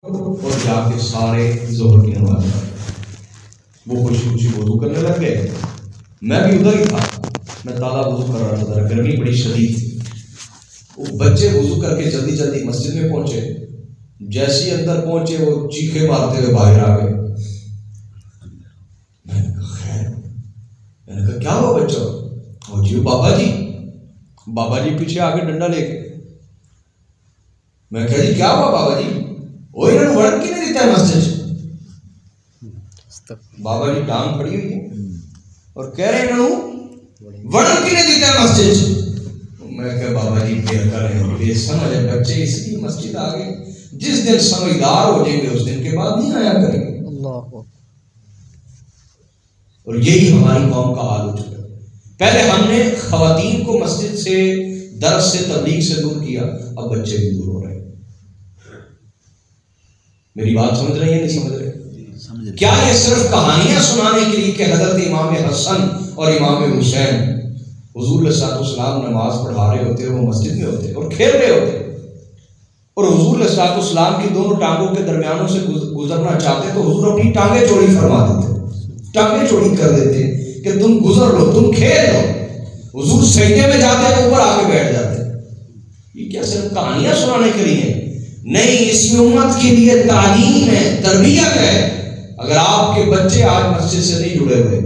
اور جا کے سارے ظہر کی نماز وہ خوشی خوشی وضو کرنے لگ گئے. میں بھی ادھر ہی تھا, میں تازہ وضو کر رہا تھا, گرمی بڑی شدید تھی. وہ بچے وضو کر کے جلدی جلدی مسجد میں پہنچے. جیسے ہی اندر پہنچے وہ چیخے مارتے ہوئے باہر آ گئے. میں نے کہا خیر, میں نے کہا کیا ہوا بچوں؟ اور جی بابا جی پیچھے آ کے ڈنڈا لے کے. میں کہا جی کیا ہوا بابا جی؟ وہ انہوں نے وڑن کی نہیں دیتا ہے مسجد. بابا جی ٹانگ کھڑی ہوئی ہے اور کہہ رہے ہیں انہوں وڑن کی نہیں دیتا ہے مسجد. میں کہا بابا جی بے عقل ہیں, بے سمجھ ہے بچے, اس لیے مسجد آ گئے. جس دن سمجھدار ہو جائیں گے اس دن کے بعد نہیں آیا کریں گے. اور یہی ہماری قوم کا حال ہو چکا ہے. پہلے ہم نے خواتین کو مسجد سے, درس سے, تبلیغ سے دور کیا, اب بچے بھی دور ہو رہے ہیں. میری بات سمجھ رہے ہیں نہیں سمجھ رہے؟ کیا یہ صرف کہانیاں سنانے کے لیے کہ حضرت امام حسن اور امام حسین حضور علیہ السلام نماز پڑھا رہے ہوتے, وہ مسجد میں ہوتے اور کھیل رہے ہوتے, اور حضور علیہ السلام کی دونوں ٹانگوں کے درمیانوں سے گزرنا چاہتے تو حضور اپنی ٹانگیں چوڑی فرما دیتے, ٹانگیں چوڑی کر دیتے کہ تم گزر لو, تم کھیل لو. حضور سجدے میں جاتے تو اوپر آ کے بیٹھ جاتے. یہ کیا صرف کہانیاں سنانے کے لیے ہیں؟ نہیں, اس میں امت کے لیے تعلیم ہے, تربیت ہے. اگر آپ کے بچے آج مسجد سے نہیں جڑے ہوئے,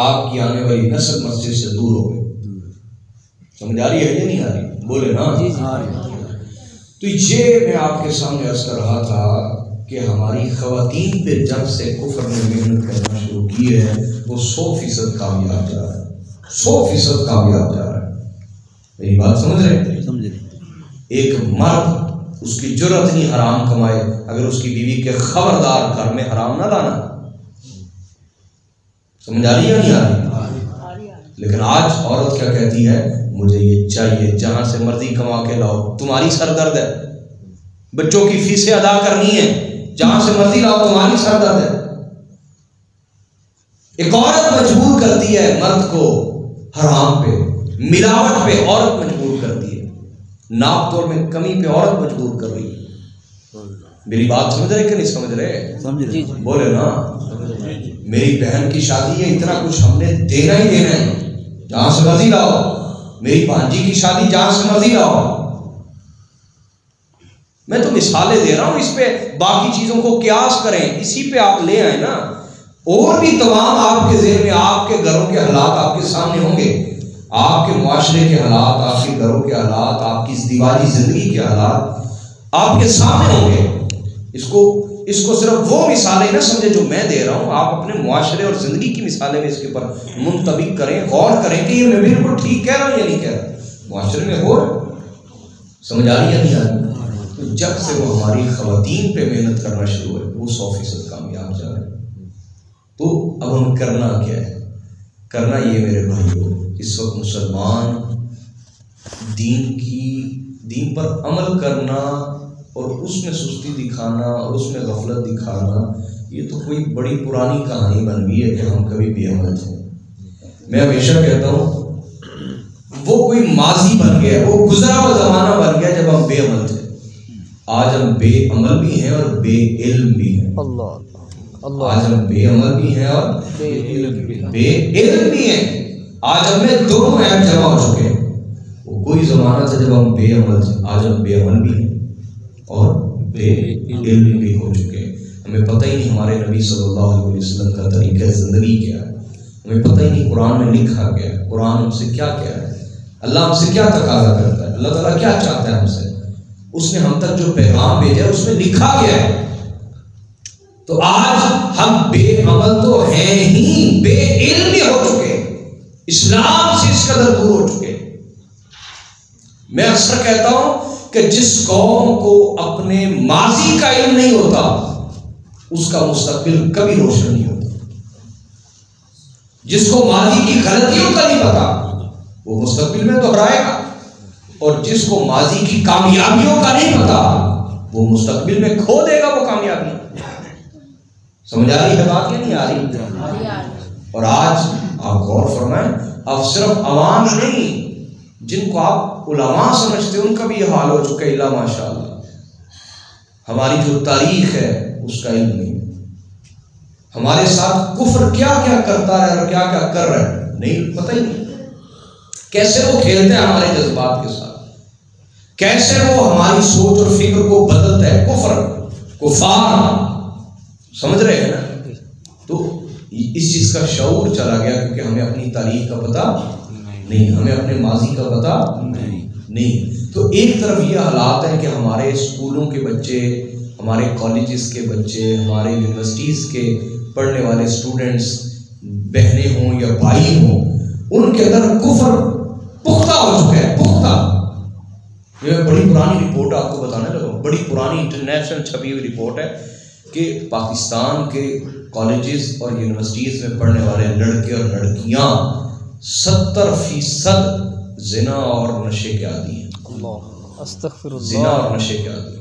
آپ کی آنے والی نسل مسجد سے دور ہو گئی. سمجھ آ رہی ہے یا نہیں آ رہی؟ بولے نا. تو یہ میں آپ کے سامنے عرض کر رہا تھا کہ ہماری خواتین پہ جب سے کفر نے محنت کرنا شروع کی ہے وہ 100% کامیاب جا رہا ہے, 100% کامیاب جا رہا ہے. میری بات سمجھ رہے ہیں؟ ایک مرد اس کی جرأت نہیں حرام کمائے اگر اس کی بیوی کے خبردار گھر میں حرام نہ لانا. سمجھ آ رہی ہے نہیں آ رہی؟ لیکن آج عورت کیا کہتی ہے, مجھے یہ چاہیے, جہاں سے مرضی کما کے لاؤ, تمہاری سر درد ہے. بچوں کی فیسیں ادا کرنی ہے, جہاں سے مرضی لاؤ, تمہاری سر درد ہے. ایک عورت مجبور کرتی ہے مرد کو حرام پہ, ملاوٹ پہ عورت مجبور کرتی ہے, ناپ توڑ میں کمی پہ عورت مجبور کر رہی ہے. میری بات سمجھ رہے کہ نہیں سمجھ رہے؟ بولے نا. میری بہن کی شادی ہے, اتنا کچھ ہم نے دینا ہی دینا ہے, جہاں سے مرضی لاؤ. میری بھانجی کی شادی جہاں سے مرضی لاؤ. میں تو مثالیں دے رہا ہوں, اس پہ باقی چیزوں کو قیاس کریں, اسی پہ آپ لے آئیں نا. اور بھی تمام آپ کے ذہن میں آپ کے گھروں کے حالات آپ کے سامنے ہوں گے, آپ کے معاشرے کے حالات, آپ کے گھروں کے حالات, آپ کی ازدواجی زندگی کے حالات آپ کے سامنے ہوں گے. اس کو صرف وہ مثالیں نہ سمجھے جو میں دے رہا ہوں, آپ اپنے معاشرے اور زندگی کی مثالیں میں اس کے اوپر منطبق کریں, غور کریں کہ یہ میں بالکل ٹھیک کہہ رہا ہوں یا نہیں کہہ رہا. معاشرے میں غور, سمجھ آ رہی ہے نہیں آ رہی؟ تو جب سے وہ ہماری خواتین پہ محنت کرنا شروع ہے وہ 100% کامیاب جا رہے ہیں. تو اب ہم کرنا کیا ہے؟ کرنا یہ میرے بھائیوں, اس وقت مسلمان دین پر عمل کرنا اور اس میں سستی دکھانا اور اس میں غفلت دکھانا, یہ تو کوئی بڑی پرانی کہانی بن گئی ہے کہ ہم کبھی بے عمل تھے. میں ہمیشہ کہتا ہوں وہ کوئی ماضی بن گیا, وہ گزرا ہوا زمانہ بن گیا جب ہم بے عمل تھے. آج ہم بے عمل بھی ہیں اور بے علم بھی ہیں. آج ہم بے عمل بھی ہیں اور بے علم بھی ہیں. آج ہم میں دونوں عیب جمع ہو چکے ہیں. وہ کوئی زمانہ تھا جب ہم بے عمل تھے, آج ہم بے عمل بھی ہیں اور بے علم بھی ہو چکے ہیں. ہمیں پتہ ہی نہیں ہمارے نبی صلی اللہ علیہ وسلم کا طریقہ زندگی کیا ہے, ہمیں پتہ ہی نہیں قرآن میں لکھا گیا ہے, قرآن ہم سے کیا کیا ہے, اللہ ہم سے کیا تقاضا کرتا ہے, اللہ تعالیٰ کیا چاہتا ہے ہم سے, اس نے ہم تک جو پیغام بھیجا ہے اس میں لکھا گیا ہے. تو آج ہم بے عمل تو ہیں ہی, بے علم بھی ہو چکے, اسلام سے اس قدر دور ہو چکے. میں اکثر کہتا ہوں کہ جس قوم کو اپنے ماضی کا علم نہیں ہوتا اس کا مستقبل کبھی روشن نہیں ہوتا. جس کو ماضی کی غلطیوں کا نہیں پتا وہ مستقبل میں دہرائے گا, اور جس کو ماضی کی کامیابیوں کا نہیں پتا وہ مستقبل میں کھو دے گا وہ کامیابی. سمجھ آ رہی ہے بات یا نہیں آ رہی؟ اور آج آپ غور فرمائیں, آپ صرف عوام نہیں, جن کو آپ علماء سمجھتے ہیں ان کا بھی یہ حال ہو چکا ہے. اللہ ماشاء اللہ, ہماری جو تاریخ ہے اس کا علم نہیں، ہمارے ساتھ کفر کیا کیا کرتا ہے اور کیا کیا کر رہا ہے نہیں پتہ ہی نہیں، کیسے وہ کھیلتے ہیں ہمارے جذبات کے ساتھ، کیسے وہ ہماری سوچ اور فکر کو بدلتا ہے، کفار سمجھ رہے ہیں نا۔ تو اس چیز کا شعور چلا گیا کیونکہ ہمیں اپنی تاریخ کا پتہ نہیں، ہمیں اپنے ماضی کا پتہ نہیں۔ تو ایک طرف یہ حالات ہیں کہ ہمارے اسکولوں کے بچے، ہمارے کالجز کے بچے، ہمارے یونیورسٹیز کے پڑھنے والے اسٹوڈنٹس، بہنیں ہوں یا بھائی ہوں، ان کے اندر کفر پختہ ہو چکا ہے، پختہ۔ یہ بڑی پرانی رپورٹ آپ کو بتانے لگا، بڑی پرانی انٹرنیشنل چھپی ہوئی رپورٹ ہے کہ پاکستان کے کالجز اور یونیورسٹیز میں پڑھنے والے لڑکے اور لڑکیاں 70% زنا اور نشے کے عادی ہیں۔ زنا اور نشے کے عادی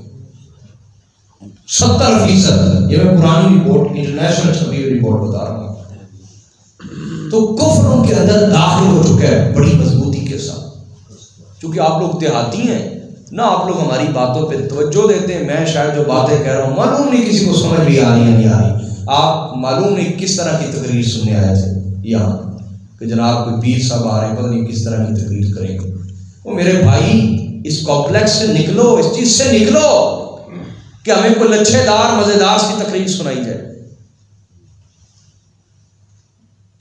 70%، یہ میں پرانی رپورٹ انٹرنیشنل چھپی ہوئی رپورٹ بتا رہا ہوں۔ تو کفر ان کے اندر داخل ہو چکا ہے بڑی مضبوطی کے ساتھ۔ چونکہ آپ لوگ دیہاتی ہیں نہ، آپ لوگ ہماری باتوں پہ توجہ دیتے ہیں، میں شاید جو باتیں کہہ رہا ہوں معلوم نہیں کسی کو سمجھ بھی آ رہی ہے نہیں آ رہی۔ آپ معلوم نہیں کس طرح کی تقریر سننے آئے تھے یہاں کہ جناب کوئی پیر صاحب آ رہے ہیں، پتہ نہیں کس طرح کی تقریر کریں گے۔ وہ میرے بھائی اس کمپلیکس سے نکلو، اس چیز سے نکلو کہ ہمیں کوئی لچھے دار مزیدار سی تقریر سنائی جائے۔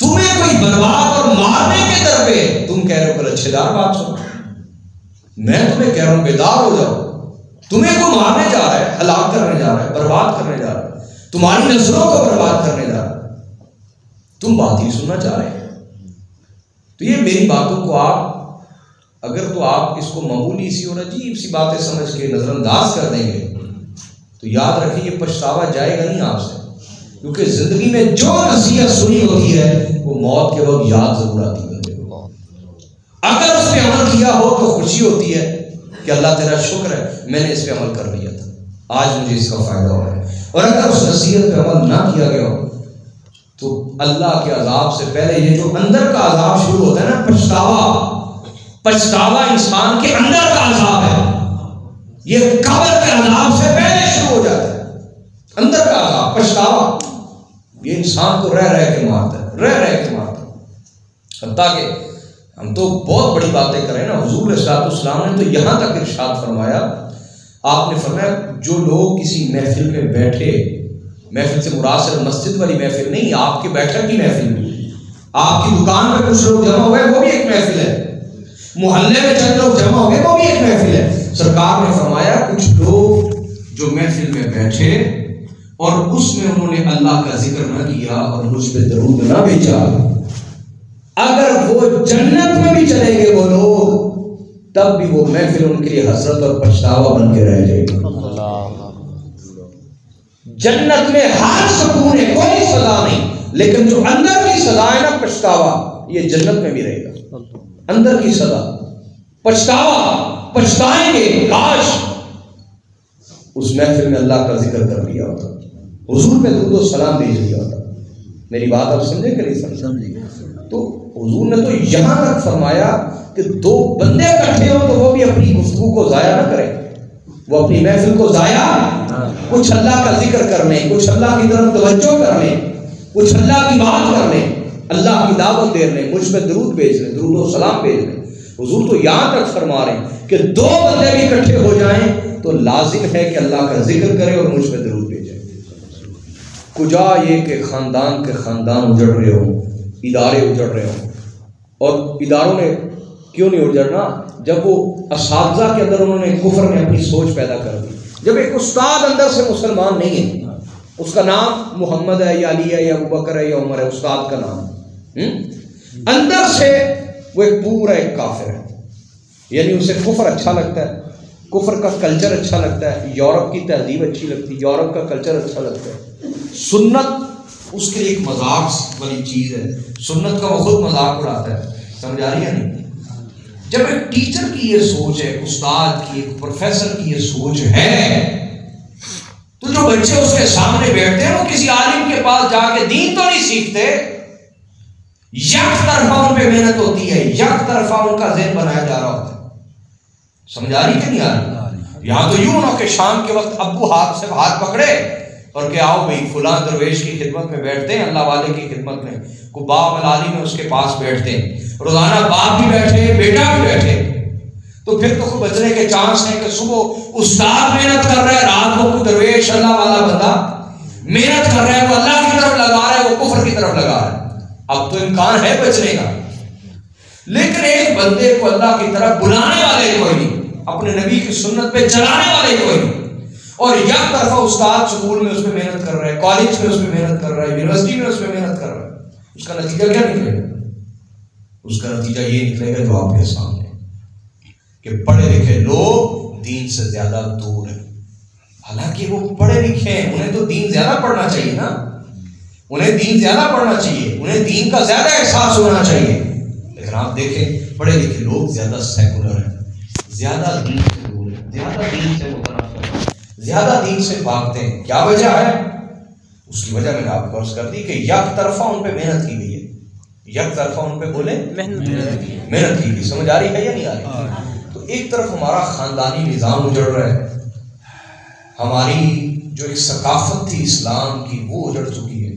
تمہیں کوئی برباد اور مارنے کے در پہ تم کہہ رہے ہو کوئی لچھے دار بات سنو، میں تمہیں کہہ رہا ہوں بیدار ہو جاؤ۔ تمہیں کوئی مارنے جا رہا ہے، ہلاک کرنے جا رہا ہے، برباد کرنے جا رہا ہے، تمہاری نسلوں کو برباد کرنے جا رہا ہے، تم بات ہی سننا چاہ رہے ہیں۔ تو یہ میری باتوں کو آپ اگر تو آپ اس کو معمولی سی اور عجیب سی باتیں سمجھ کے نظر انداز کر دیں گے تو یاد رکھیں یہ پچھتاوا جائے گا نہیں آپ سے، کیونکہ زندگی میں جو نصیحت سنی ہوتی ہے وہ موت کے وقت یاد ضرور آتی ہے۔ اگر اس پہ عمل کیا ہو تو خوشی ہوتی ہے کہ اللہ تیرا شکر ہے میں نے اس پہ عمل کر لیا تھا، آج مجھے اس کا فائدہ ہو رہا ہے۔ اور اگر اس نصیحت پہ عمل نہ کیا گیا ہو تو اللہ کے عذاب سے پہلے یہ جو اندر کا عذاب شروع ہوتا ہے نا، پچھتاوا انسان کے اندر کا عذاب ہے، یہ قبر کے عذاب سے پہلے شروع ہو جاتا ہے۔ اندر کا عذاب پچھتاوا یہ انسان کو رہ کے مارتا ہے، رہ کے مارتا ہے۔ حتیٰ کہ ہم تو بہت بڑی باتیں کریں نا، حضور علیہ السلام نے تو یہاں تک ارشاد فرمایا، آپ نے فرمایا جو لوگ کسی محفل میں بیٹھے، محفل سے مراد صرف مسجد والی محفل نہیں، آپ کے بیٹھک کی محفل بھی، آپ کی دکان میں کچھ لوگ جمع ہوئے وہ بھی ایک محفل ہے، محلے میں چند لوگ جمع ہوئے وہ بھی ایک محفل ہے۔ سرکار نے فرمایا کچھ لوگ جو محفل میں بیٹھے اور اس میں انہوں نے اللہ کا ذکر نہ کیا اور مجھ پہ درود نہ بھیجا، اگر وہ جنت میں بھی چلے گئے وہ لوگ، تب بھی وہ محفل ان کے لیے حسرت اور پچھتاوا بن کے رہ جائے گی۔ جنت میں ہر سکون ہے، کوئی سزا نہیں، لیکن جو اندر کی سزا ہے نا پچھتاوا، یہ جنت میں بھی رہے گا۔ اندر کی سزا پچھتاوا، پچھتائیں گے کاش اس محفل میں اللہ کا ذکر کر لیا ہوتا، حضور پہ درود و سلام بھیج دیا ہوتا۔ میری بات آپ سمجھے کہ نہیں سمجھے؟ تو حضور نے تو یہاں تک فرمایا کہ دو بندے اکٹھے ہو تو وہ بھی اپنی گفتگو کو ضائع نہ کریں، وہ اپنی محفل کو ضائع، کچھ اللہ کا ذکر کر لیں، کچھ اللہ کی طرف توجہ کر لیں، کچھ اللہ کی بات کر لیں، اللہ کی دعوت دے لیں، مجھ پہ درود بھیج لیں، درود و سلام بھیج لیں۔ حضور تو یہاں تک فرما رہے ہیں کہ دو بندے بھی اکٹھے ہو جائیں تو لازم ہے کہ اللہ کا ذکر کرے اور مجھ پہ درود بھیجے۔ کجا یہ کہ خاندان کے خاندان اجڑ رہے ہوں، ادارے اجڑ رہے ہوں، اور اداروں نے کیوں نہیں اجڑنا؟ جب وہ اساتذہ کے اندر انہوں نے کفر میں اپنی سوچ پیدا کر دی۔ جب ایک استاد اندر سے مسلمان نہیں ہے، اس کا نام محمد ہے یا علی ہے یا ابوبکر ہے یا عمر ہے، استاد کا نام اندر سے وہ ایک پورا ایک کافر ہے، یعنی اسے کفر اچھا لگتا ہے، کفر کا کلچر اچھا لگتا ہے، یورپ کی تہذیب اچھی لگتی ہے، یورپ کا کلچر اچھا لگتا ہے، سنت اس کے لیے ایک مذاق والی چیز ہے، سنت کا وہ خود مذاق اڑاتا ہے۔ سمجھ آ رہی ہے نہیں؟ جب ایک ٹیچر کی یہ سوچ ہے، ایک استاد کی، ایک پروفیسر کی یہ سوچ ہے، تو جو بچے اس کے سامنے بیٹھتے ہیں وہ کسی عالم کے پاس جا کے دین تو نہیں سیکھتے، یک طرفہ ان پہ محنت ہوتی ہے، یک طرفہ ان کا ذہن بنایا جا رہا ہوتا ہے۔ سمجھ آ رہی کہ نہیں آ رہی؟ یہاں تو یوں نہ کہ شام کے وقت ابو ہاتھ سے ہاتھ پکڑے اور کہ آؤ بھائی فلاں درویش کی خدمت میں بیٹھتے ہیں، اللہ والے کی خدمت میں، کو باب العالی میں اس کے پاس بیٹھتے ہیں، روزانہ باپ بھی بیٹھے بیٹا بھی بیٹھے، تو پھر تو کوئی بچنے کے چانس ہیں کہ صبح استاد محنت کر رہا ہے، رات کو کوئی درویش اللہ والا بندہ محنت کر رہا ہے، وہ اللہ کی طرف لگا رہا ہے، وہ کفر کی طرف لگا رہا ہے. اب تو امکان ہے بچنے کا، لیکن ایک بندے کو اللہ کی طرف بلانے والے کوئی نہیں، اپنے نبی کی سنت پہ چلانے والے کوئی نہیں، اور یک طرفہ استاد سکول میں اس پہ محنت کر رہا ہے، کالج میں اس پہ محنت کر رہا ہے، یونیورسٹی میں اس پہ محنت کر رہا ہے. اس کا نتیجہ کیا نکلے گا؟ اس کا نتیجہ یہ نکلے گا جو آپ کے سامنے کہ پڑھے لکھے لوگ دین سے زیادہ دور ہیں. حالانکہ وہ پڑھے لکھے ہیں، انہیں تو دین زیادہ پڑھنا چاہیے نا، انہیں دین زیادہ پڑھنا چاہیے، انہیں دین کا زیادہ احساس ہونا چاہیے. لیکن آپ دیکھیں پڑھے لکھے لوگ زیادہ سیکولر ہیں، زیادہ دین سے دور ہیں، زیادہ دین سے متنفر ہیں، زیادہ دین سے بھاگتے ہیں. کیا وجہ ہے؟ اس کی وجہ میں نے آپ کو عرض کر دی کہ یک طرفہ ان پہ محنت کی گئی ہے، یک طرفہ ان پہ بولے محنت کی گئی. سمجھ آ رہی ہے یا نہیں آ رہی؟ تو ایک طرف ہمارا خاندانی نظام اجڑ رہا ہے، ہماری جو ایک ثقافت تھی اسلام کی وہ اجڑ چکی ہے،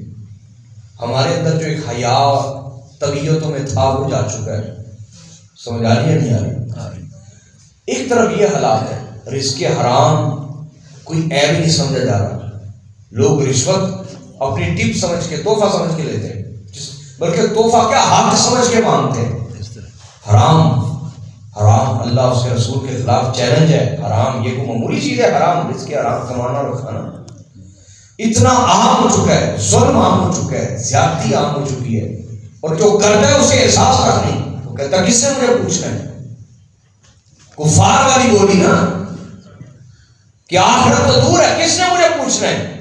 ہمارے اندر جو ایک حیا طبیعتوں میں تھا وہ جا چکا ہے. سمجھ آ رہی ہے نہیں آ رہی؟ ایک طرف یہ حالات ہے، رزق حرام کوئی عیب ہی نہیں سمجھا جا رہا، لوگ رشوت اپنی ٹپ سمجھ کے تحفہ سمجھ کے لیتے ہیں، بلکہ تحفہ کیا حق سمجھ کے مانگتے ہیں. حرام حرام اللہ اس کے رسول کے خلاف چیلنج ہے. حرام یہ کوئی معمولی چیز ہے؟ حرام رزق حرام کمانا اور کھانا اتنا عام ہو چکا ہے، ظلم عام ہو چکا ہے، زیادتی عام ہو چکی ہے، اور جو کرتا ہے اسے احساس تک نہیں. وہ کہتا کس سے مجھے پوچھنا ہے؟ کفار والی بولی نا کہ آخرت تو دور ہے، کس نے مجھے پوچھنا ہے؟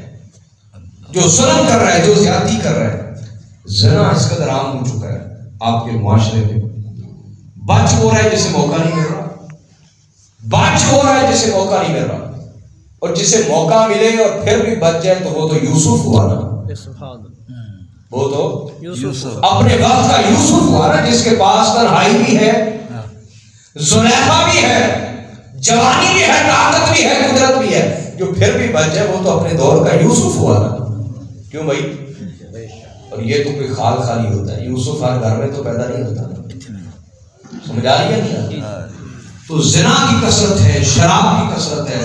جو ظلم کر رہا ہے، جو زیادتی کر رہا ہے. زنا اس قدر عام ہو چکا ہے آپ کے معاشرے میں. بچ ہو رہا ہے جسے موقع نہیں مل رہا، بچ ہو رہا ہے جسے موقع نہیں مل رہا، اور جسے موقع ملے اور پھر بھی بچ جائے تو وہ تو یوسف ہوا نا، وہ تو اپنے وقت کا یوسف ہوا نا، جس کے پاس تنہائی بھی ہے، زلیخا بھی ہے، جوانی بھی ہے، طاقت بھی ہے، قدرت بھی ہے، جو پھر بھی بچ جائے وہ تو اپنے دور کا یوسف ہوا نا. کیوں بھائی؟ اور یہ تو کوئی خال خالی ہوتا ہے، یوسف ہر گھر میں تو پیدا نہیں ہوتا. سمجھ آ رہی ہے نہیں؟ تو زنا کی کثرت ہے، شراب کی کثرت ہے،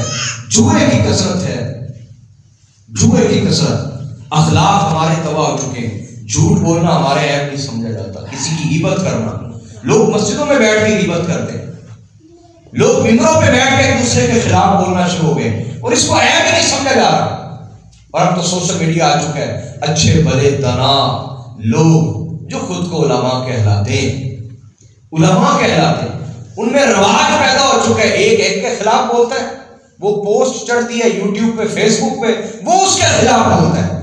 جوئے کی کثرت ہے، جوئے کی کثرت. اخلاق ہمارے تباہ ہو چکے ہیں، جھوٹ بولنا ہمارے عیب نہیں سمجھا جاتا، کسی کی غیبت کرنا. لوگ مسجدوں میں بیٹھ کے غیبت کرتے ہیں، لوگ ممبروں پہ بیٹھ کے ایک دوسرے کے خلاف بولنا شروع ہو گئے اور اس کو عیب ہی نہیں سمجھا جا رہا. اور اب تو سوشل میڈیا آ چکا ہے، اچھے بھلے دانا لوگ جو خود کو علماء کہلاتے ہیں، علماء کہلاتے ہیں، ان میں رواج پیدا ہو چکا ہے، ایک ایک کے خلاف بولتا ہے، وہ پوسٹ چڑھتی ہے یوٹیوب پہ، فیس بک پہ، وہ اس کے خلاف بولتا ہے.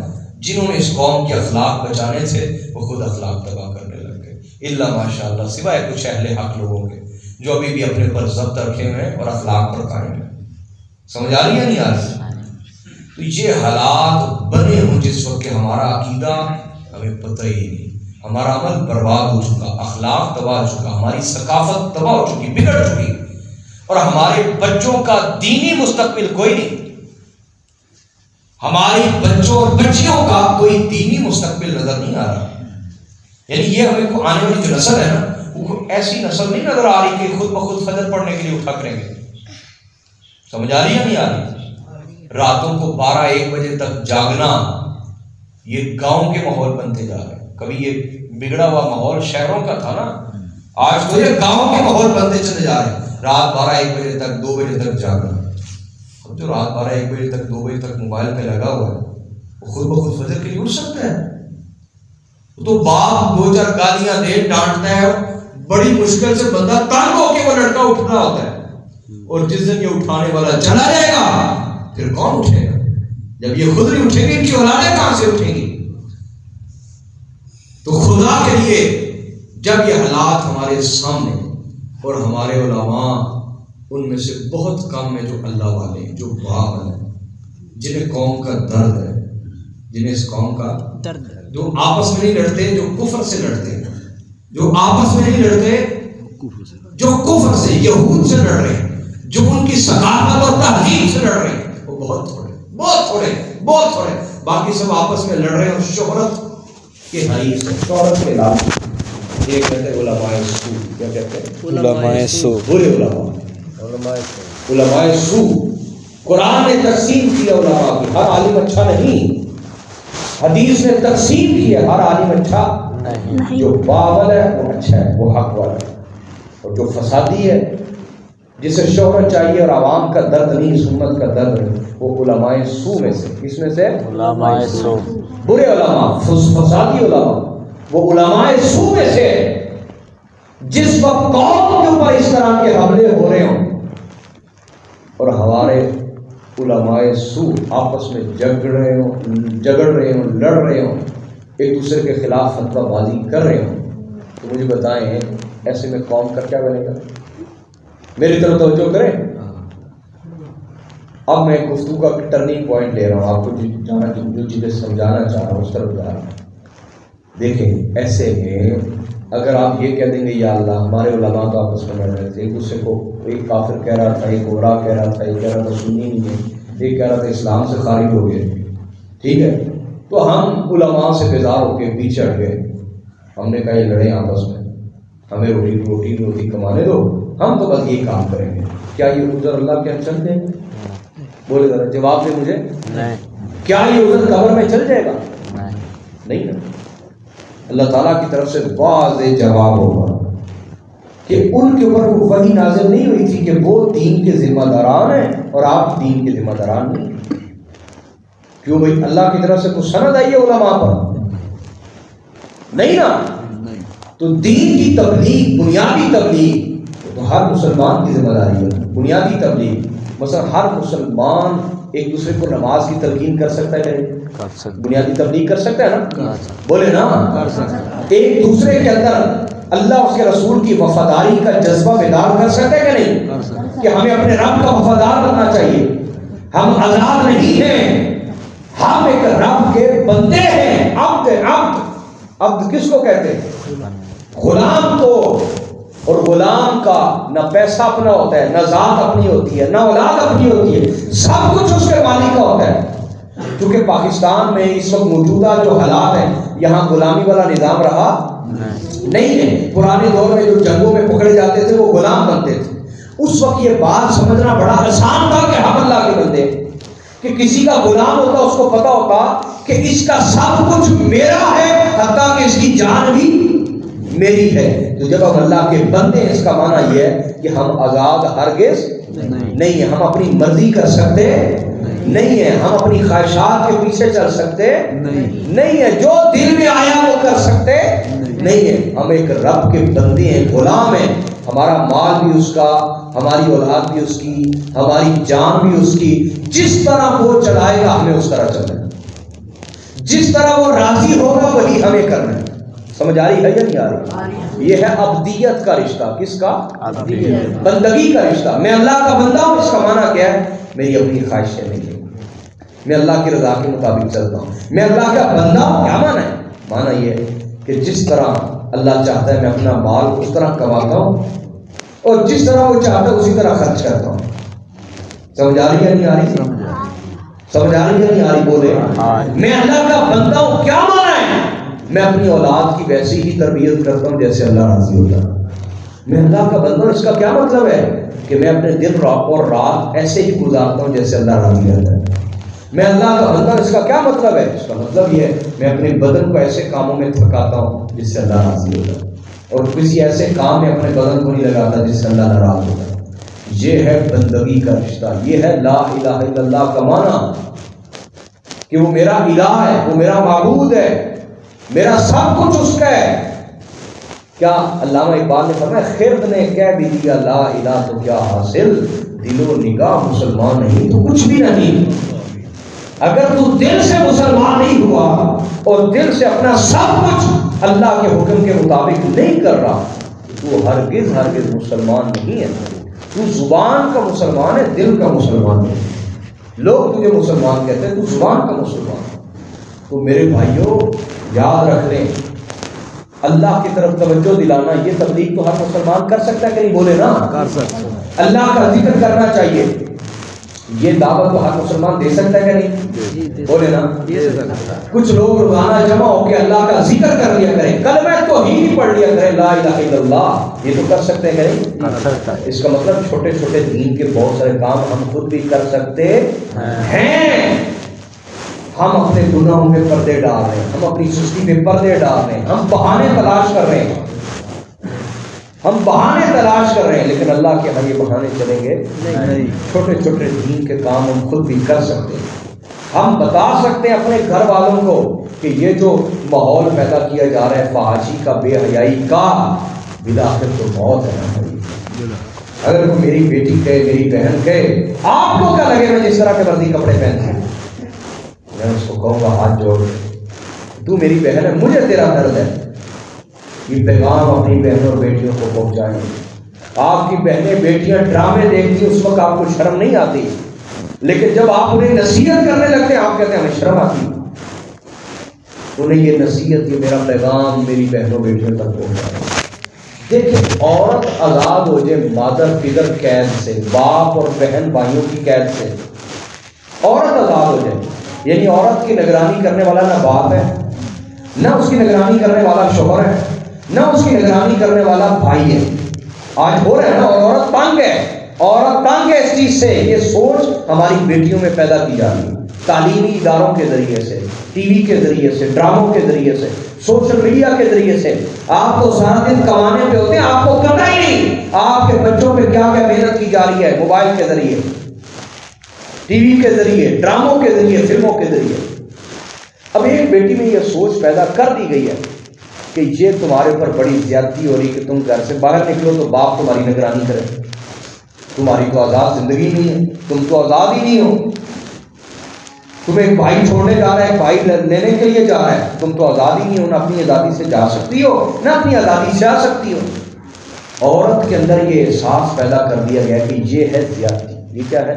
جنہوں نے اس قوم کے اخلاق بچانے تھے وہ خود اخلاق تباہ کرنے لگ گئے، الا ماشاء اللہ، سوائے کچھ اہل حق لوگوں کے جو ابھی بھی اپنے پر ضبط رکھے ہوئے ہیں اور اخلاق پر قائم ہیں. سمجھ آ رہی ہے نہیں آ رہی؟ تو یہ حالات بنے ہوں جس وقت کہ ہمارا عقیدہ ہمیں پتہ ہی نہیں، ہمارا عمل برباد ہو چکا، اخلاق تباہ ہو چکا، ہماری ثقافت تباہ ہو چکی، بگڑ چکی، اور ہمارے بچوں کا دینی مستقبل کوئی نہیں. ہماری بچوں اور بچیوں کا کوئی دینی مستقبل نظر نہیں آ رہا. یعنی یہ ہمیں کو آنے والی جو نسل ہے نا، وہ ایسی نسل نہیں نظر آ رہی کہ خود بخود فجر پڑھنے کے لیے اٹھا کریں گے. سمجھ آ رہی ہے نہیں آ رہی؟ راتوں کو 12-1 بجے تک جاگنا، یہ گاؤں کے ماحول بنتے جا رہے ہیں. کبھی یہ بگڑا ہوا ماحول شہروں کا تھا نا، آج تو یہ گاؤں کے ماحول بنتے چلے جا رہے ہیں. رات 12-1 بجے تک 2 بجے تک جاگنا. اب جو رات 12-1 بجے تک 2 بجے تک موبائل پہ لگا ہوا ہے وہ خود بخود فجر کے لیے اٹھ سکتا ہے؟ تو باپ 2-4 گالیاں دے ڈانٹتا ہے، بڑی مشکل سے بندہ تنگ ہو کے وہ لڑکا اٹھنا ہوتا ہے، اور جس دن یہ اٹھانے والا چلا جائے گا پھر کون اٹھے گا؟ جب یہ خود نہیں اٹھیں گے ان کی اولادیں کہاں سے اٹھیں گی؟ تو خدا کے لیے جب یہ حالات ہمارے سامنے، اور ہمارے علماء ان میں سے بہت کم ہیں جو اللہ والے ہیں، جو باپ ہیں، جنہیں قوم کا درد ہے، جنہیں اس قوم کا درد ہے، جو آپس میں نہیں لڑتے، جو کفر سے لڑتے ہیں، جو آپس میں نہیں لڑتے، جو کفر سے، یہود سے لڑ رہے ہیں، جو ان کی ثقافت اور تہذیب سے لڑ رہے ہیں وہ بہت تھوڑے بہت تھوڑے بہت تھوڑے، باقی سب آپس میں لڑ رہے ہیں اور شہرت کے حریف ہیں، شہرت کے علاوہ یہ کہتے ہیں علماء سو، کیا کہتے ہیں؟ علماء سو، برے علماء سو۔ قرآن نے تقسیم کیا علماء کی، ہر عالم اچھا نہیں، حدیث نے تقسیم کی ہے، ہر عالم اچھا نہیں، جو باول ہے وہ اچھا ہے، وہ حق والا ہے، اور جو فسادی ہے جسے شہرت چاہیے اور عوام کا درد نہیں اس امت کا درد ہے، وہ علماء سو میں سے، کس میں سے؟ علماء سو، برے علماء، فسادی علماء، وہ علماء سو میں سے جس وقت قوم کے اوپر اس طرح کے حملے ہو رہے ہوں اور ہمارے علماء سو آپس میں جگڑ رہے ہوں، لڑ رہے ہوں، ایک دوسرے کے خلاف فتویٰ بازی کر رہے ہوں، تو مجھے بتائیں ایسے میں قوم کا کیا بنے گا؟ میری طرف توجہ کریں۔ اب میں گفتگو کا ٹرننگ پوائنٹ لے رہا ہوں، آپ کو جو چیزیں سمجھانا چاہ رہا ہوں اس طرف جا رہا ہوں۔ دیکھیں ایسے میں اگر آپ یہ کہہ دیں گے یا اللہ ہمارے علماء تو آپس میں لڑ رہے تھے، ایک دوسرے کو، ایک کافر کہہ رہا تھا، ایک گمراہ کہہ رہا تھا، ایک کہہ رہا تھا سنی نہیں ہے، ایک کہہ رہا تھا اسلام سے خارج ہو گئے، ٹھیک ہے، تو ہم علماء سے بیزار ہو کے پیچھے ہٹ گئے، ہم نے کہا یہ لڑیں آپس میں، ہمیں روٹی کمانے دو، ہم تو بس یہ کام کریں گے، کیا یہ عذر اللہ کے چل دیں گے؟ بولے ذرا جواب دے مجھے، کیا یہ عذر قبر میں چل جائے گا؟ نہیں نا۔ اللہ تعالیٰ کی طرف سے واضح جواب ہوگا کہ ان کے اوپر وہ وحی نازل نہیں ہوئی تھی کہ وہ دین کے ذمہ داران ہیں اور آپ دین کے ذمہ داران نہیں، کیوں بھائی اللہ کی طرف سے کچھ سند آئی ہے علماء پر؟ نہیں نا۔ تو دین کی تبلیغ، بنیادی تبلیغ تو ہر مسلمان کی ذمہ داری ہے، بنیادی تبلیغ۔ مثلا ہر مسلمان ایک دوسرے کو نماز کی تلقین کر سکتا ہے کہ نہیں؟ بنیادی تبلیغ کر سکتا ہے نا، بولے نا، ایک دوسرے کے اندر اللہ اس کے رسول کی وفاداری کا جذبہ بیدار کر سکتا ہے کہ نہیں، کہ ہمیں اپنے رب کا وفادار بننا چاہیے، ہم آزاد نہیں ہیں، ہم ایک رب کے بندے ہیں، عبد کس کو کہتے ہیں؟ غلام کو، اور غلام کا نہ پیسہ اپنا ہوتا ہے، نہ ذات اپنی ہوتی ہے، نہ اولاد اپنی ہوتی ہے، سب کچھ اس کے مالک کا ہوتا ہے۔ کیونکہ پاکستان میں اس وقت موجودہ جو حالات ہیں یہاں غلامی والا نظام رہا نہیں ہے، پرانے دور میں جو جنگوں میں پکڑے جاتے تھے وہ غلام بنتے تھے، اس وقت یہ بات سمجھنا بڑا آسان تھا کہ ہم اللہ کے بندے، کہ کسی کا غلام ہوتا اس کو پتا ہوتا کہ اس کا سب کچھ میرا ہے، حتیٰ کہ اس کی جان بھی میری ہے۔ تو جب ہم اللہ کے بندے ہیں اس کا معنی یہ ہے کہ ہم آزاد ہرگز نہیں ہیں، ہم اپنی مرضی کر سکتے نہیں ہیں، ہم اپنی خواہشات کے پیچھے چل سکتے نہیں ہیں، جو دل میں آیا وہ کر سکتے نہیں ہیں، ہم ایک رب کے بندے ہیں، غلام ہیں، ہمارا مال بھی اس کا، ہماری اولاد بھی اس کی، ہماری جان بھی اس کی، جس طرح وہ چلائے گا ہمیں اس طرح چلنا ہے، جس طرح وہ راضی ہوگا وہی ہمیں کرنا ہے۔ سمجھ آ رہی ہے یا نہیں آ رہی؟ یہ ہے عبدیت کا رشتہ، کس کا؟ بندگی کا رشتہ۔ میں اللہ کا بندہ ہوں، اس کا معنی کیا ہے؟ میری اپنی خواہشیں نہیں ہیں، میں اللہ کی رضا کے مطابق چلتا ہوں، میں اللہ کا بندہ ہوں۔ کیا معنی ہے؟ معنی یہ ہے کہ جس طرح اللہ چاہتا ہے میں اپنا مال اس طرح کماتا ہوں اور جس طرح وہ چاہتا ہے اسی طرح خرچ کرتا ہوں۔ سمجھ آ رہی ہے نہیں آ رہی؟ سمجھ آ رہی ہے نہیں آ رہی؟ بولے میں اللہ کا بندہ ہوں، کیا معنی ہے؟ میں اپنی اولاد کی ویسی ہی تربیت کرتا ہوں جیسے اللہ راضی ہوتا ہے۔ میں اللہ کا بندہ ہوں، اس کا کیا مطلب ہے؟ کہ میں اپنے دن اور رات ایسے ہی گزارتا ہوں جیسے اللہ راضی رہتا ہے۔ میں اللہ کا بندہ ہوں، اس کا کیا مطلب ہے؟ اس کا مطلب یہ ہے میں اپنے بدن کو ایسے کاموں میں تھکاتا ہوں جس سے اللہ راضی ہوتا ہے، اور کسی ایسے کام میں اپنے بدن کو نہیں لگاتا جس سے اللہ ناراض ہوتا ہے۔ یہ ہے بندگی کا رشتہ، یہ ہے لا الہ الا اللہ کا معنی، کہ وہ میرا الہ ہے، وہ میرا معبود ہے، میرا سب کچھ اس کا ہے۔ کیا علامہ اقبال نے فرمایا خرد نے کہہ بھی دیا لا الہ تو کیا حاصل، دل و نگاہ مسلمان نہیں تو کچھ بھی نہیں۔ اگر تو دل سے مسلمان نہیں ہوا اور دل سے اپنا سب کچھ اللہ کے حکم کے مطابق نہیں کر رہا تو ہرگز مسلمان نہیں ہے۔ تو زبان کا مسلمان ہے، دل کا مسلمان ہے۔ لوگ تجھے مسلمان کہتے ہیں، تو زبان کا مسلمان ہے۔ تو میرے بھائیوں یاد رکھ لیں اللہ کی طرف توجہ دلانا، یہ تبلیغ تو ہر مسلمان کر سکتا ہے کہ نہیں؟ بولے نا، کر سکتا ہے۔ اللہ کا ذکر کرنا چاہیے، یہ دعوت تو ہر مسلمان دے سکتا ہے کہ نہیں؟ بولے نا، کچھ لوگ روزانہ جمع ہو کے اللہ کا ذکر کر لیا کریں، کلمہ توحید پڑھ لیا کریں، لا الہ الا اللہ، یہ تو کر سکتے ہیں کہ نہیں؟ اس کا مطلب چھوٹے چھوٹے دین کے بہت سارے کام ہم خود بھی کر سکتے ہیں۔ ہم اپنے گناہوں پہ پردے ڈال رہے ہیں، ہم اپنی سستی پہ پردے ڈال رہے ہیں، ہم بہانے تلاش کر رہے ہیں، ہم بہانے تلاش کر رہے ہیں، لیکن اللہ کے ہاں یہ بہانے چلیں گے نہیں۔ چھوٹے چھوٹے دین کے کام ہم خود بھی کر سکتے ہیں۔ ہم بتا سکتے ہیں اپنے گھر والوں کو کہ یہ جو ماحول پیدا کیا جا رہا ہے فحاشی کا، بے حیائی کا، بالآخر تو موت ہے نا۔ اگر وہ میری بیٹی کہے، میری بہن کہے، آپ کو کیا لگے میں جس طرح کے مرضی کپڑے پہنتے ہیں؟ میں اس کو کہوں گا ہاتھ جوڑ، تو میری بہن ہے، مجھے تیرا درد ہے۔ یہ پیغام اپنی بہنوں اور بیٹیوں کو پہنچائیں۔ آپ کی بہنیں بیٹیاں ڈرامے دیکھتی ہیں، اس وقت آپ کو شرم نہیں آتی، لیکن جب آپ انہیں نصیحت کرنے لگتے ہیں آپ کہتے ہیں ہمیں شرم آتی۔ انہیں یہ نصیحت، یہ میرا پیغام میری بہنوں بیٹیوں تک پہنچائیں۔ دیکھیں، عورت آزاد ہو جائے مادر فدر قید سے، باپ اور بہن بھائیوں کی قید سے، عورت آزاد ہو جائے، یعنی عورت کی نگرانی کرنے والا نہ باپ ہے، نہ اس کی نگرانی کرنے والا شوہر ہے، نہ اس کی نگرانی کرنے والا بھائی ہے۔ آج ہو رہا ہے نا، اور عورت تنگ ہے، عورت تنگ ہے اس چیز سے۔ یہ سوچ ہماری بیٹیوں میں پیدا کی جا رہی ہے، تعلیمی اداروں کے ذریعے سے، ٹی وی کے ذریعے سے، ڈراموں کے ذریعے سے، سوشل میڈیا کے ذریعے سے۔ آپ تو سارا دن کمانے پہ ہوتے ہیں، آپ کو پتہ ہی نہیں آپ کے بچوں پہ کیا کیا محنت کی جا رہی ہے، موبائل کے ذریعے، ٹی وی کے ذریعے، ڈراموں کے ذریعے، فلموں کے ذریعے۔ اب ایک بیٹی میں یہ سوچ پیدا کر دی گئی ہے کہ یہ تمہارے اوپر بڑی زیادتی ہو رہی کہ تم گھر سے باہر نکلو تو باپ تمہاری نگرانی کرے، تمہاری تو آزاد زندگی نہیں ہے، تم تو آزاد ہی نہیں ہو۔ تمہیں ایک بھائی چھوڑنے جا رہا ہے، ایک بھائی لینے کے لیے جا رہا ہے، تم تو آزاد ہی نہیں ہو، نہ اپنی آزادی سے جا سکتی ہو، نہ اپنی آزادی سے آ سکتی ہو۔ عورت کے اندر یہ احساس پیدا کر دیا گیا کہ یہ ہے زیادتی۔ یہ کیا ہے؟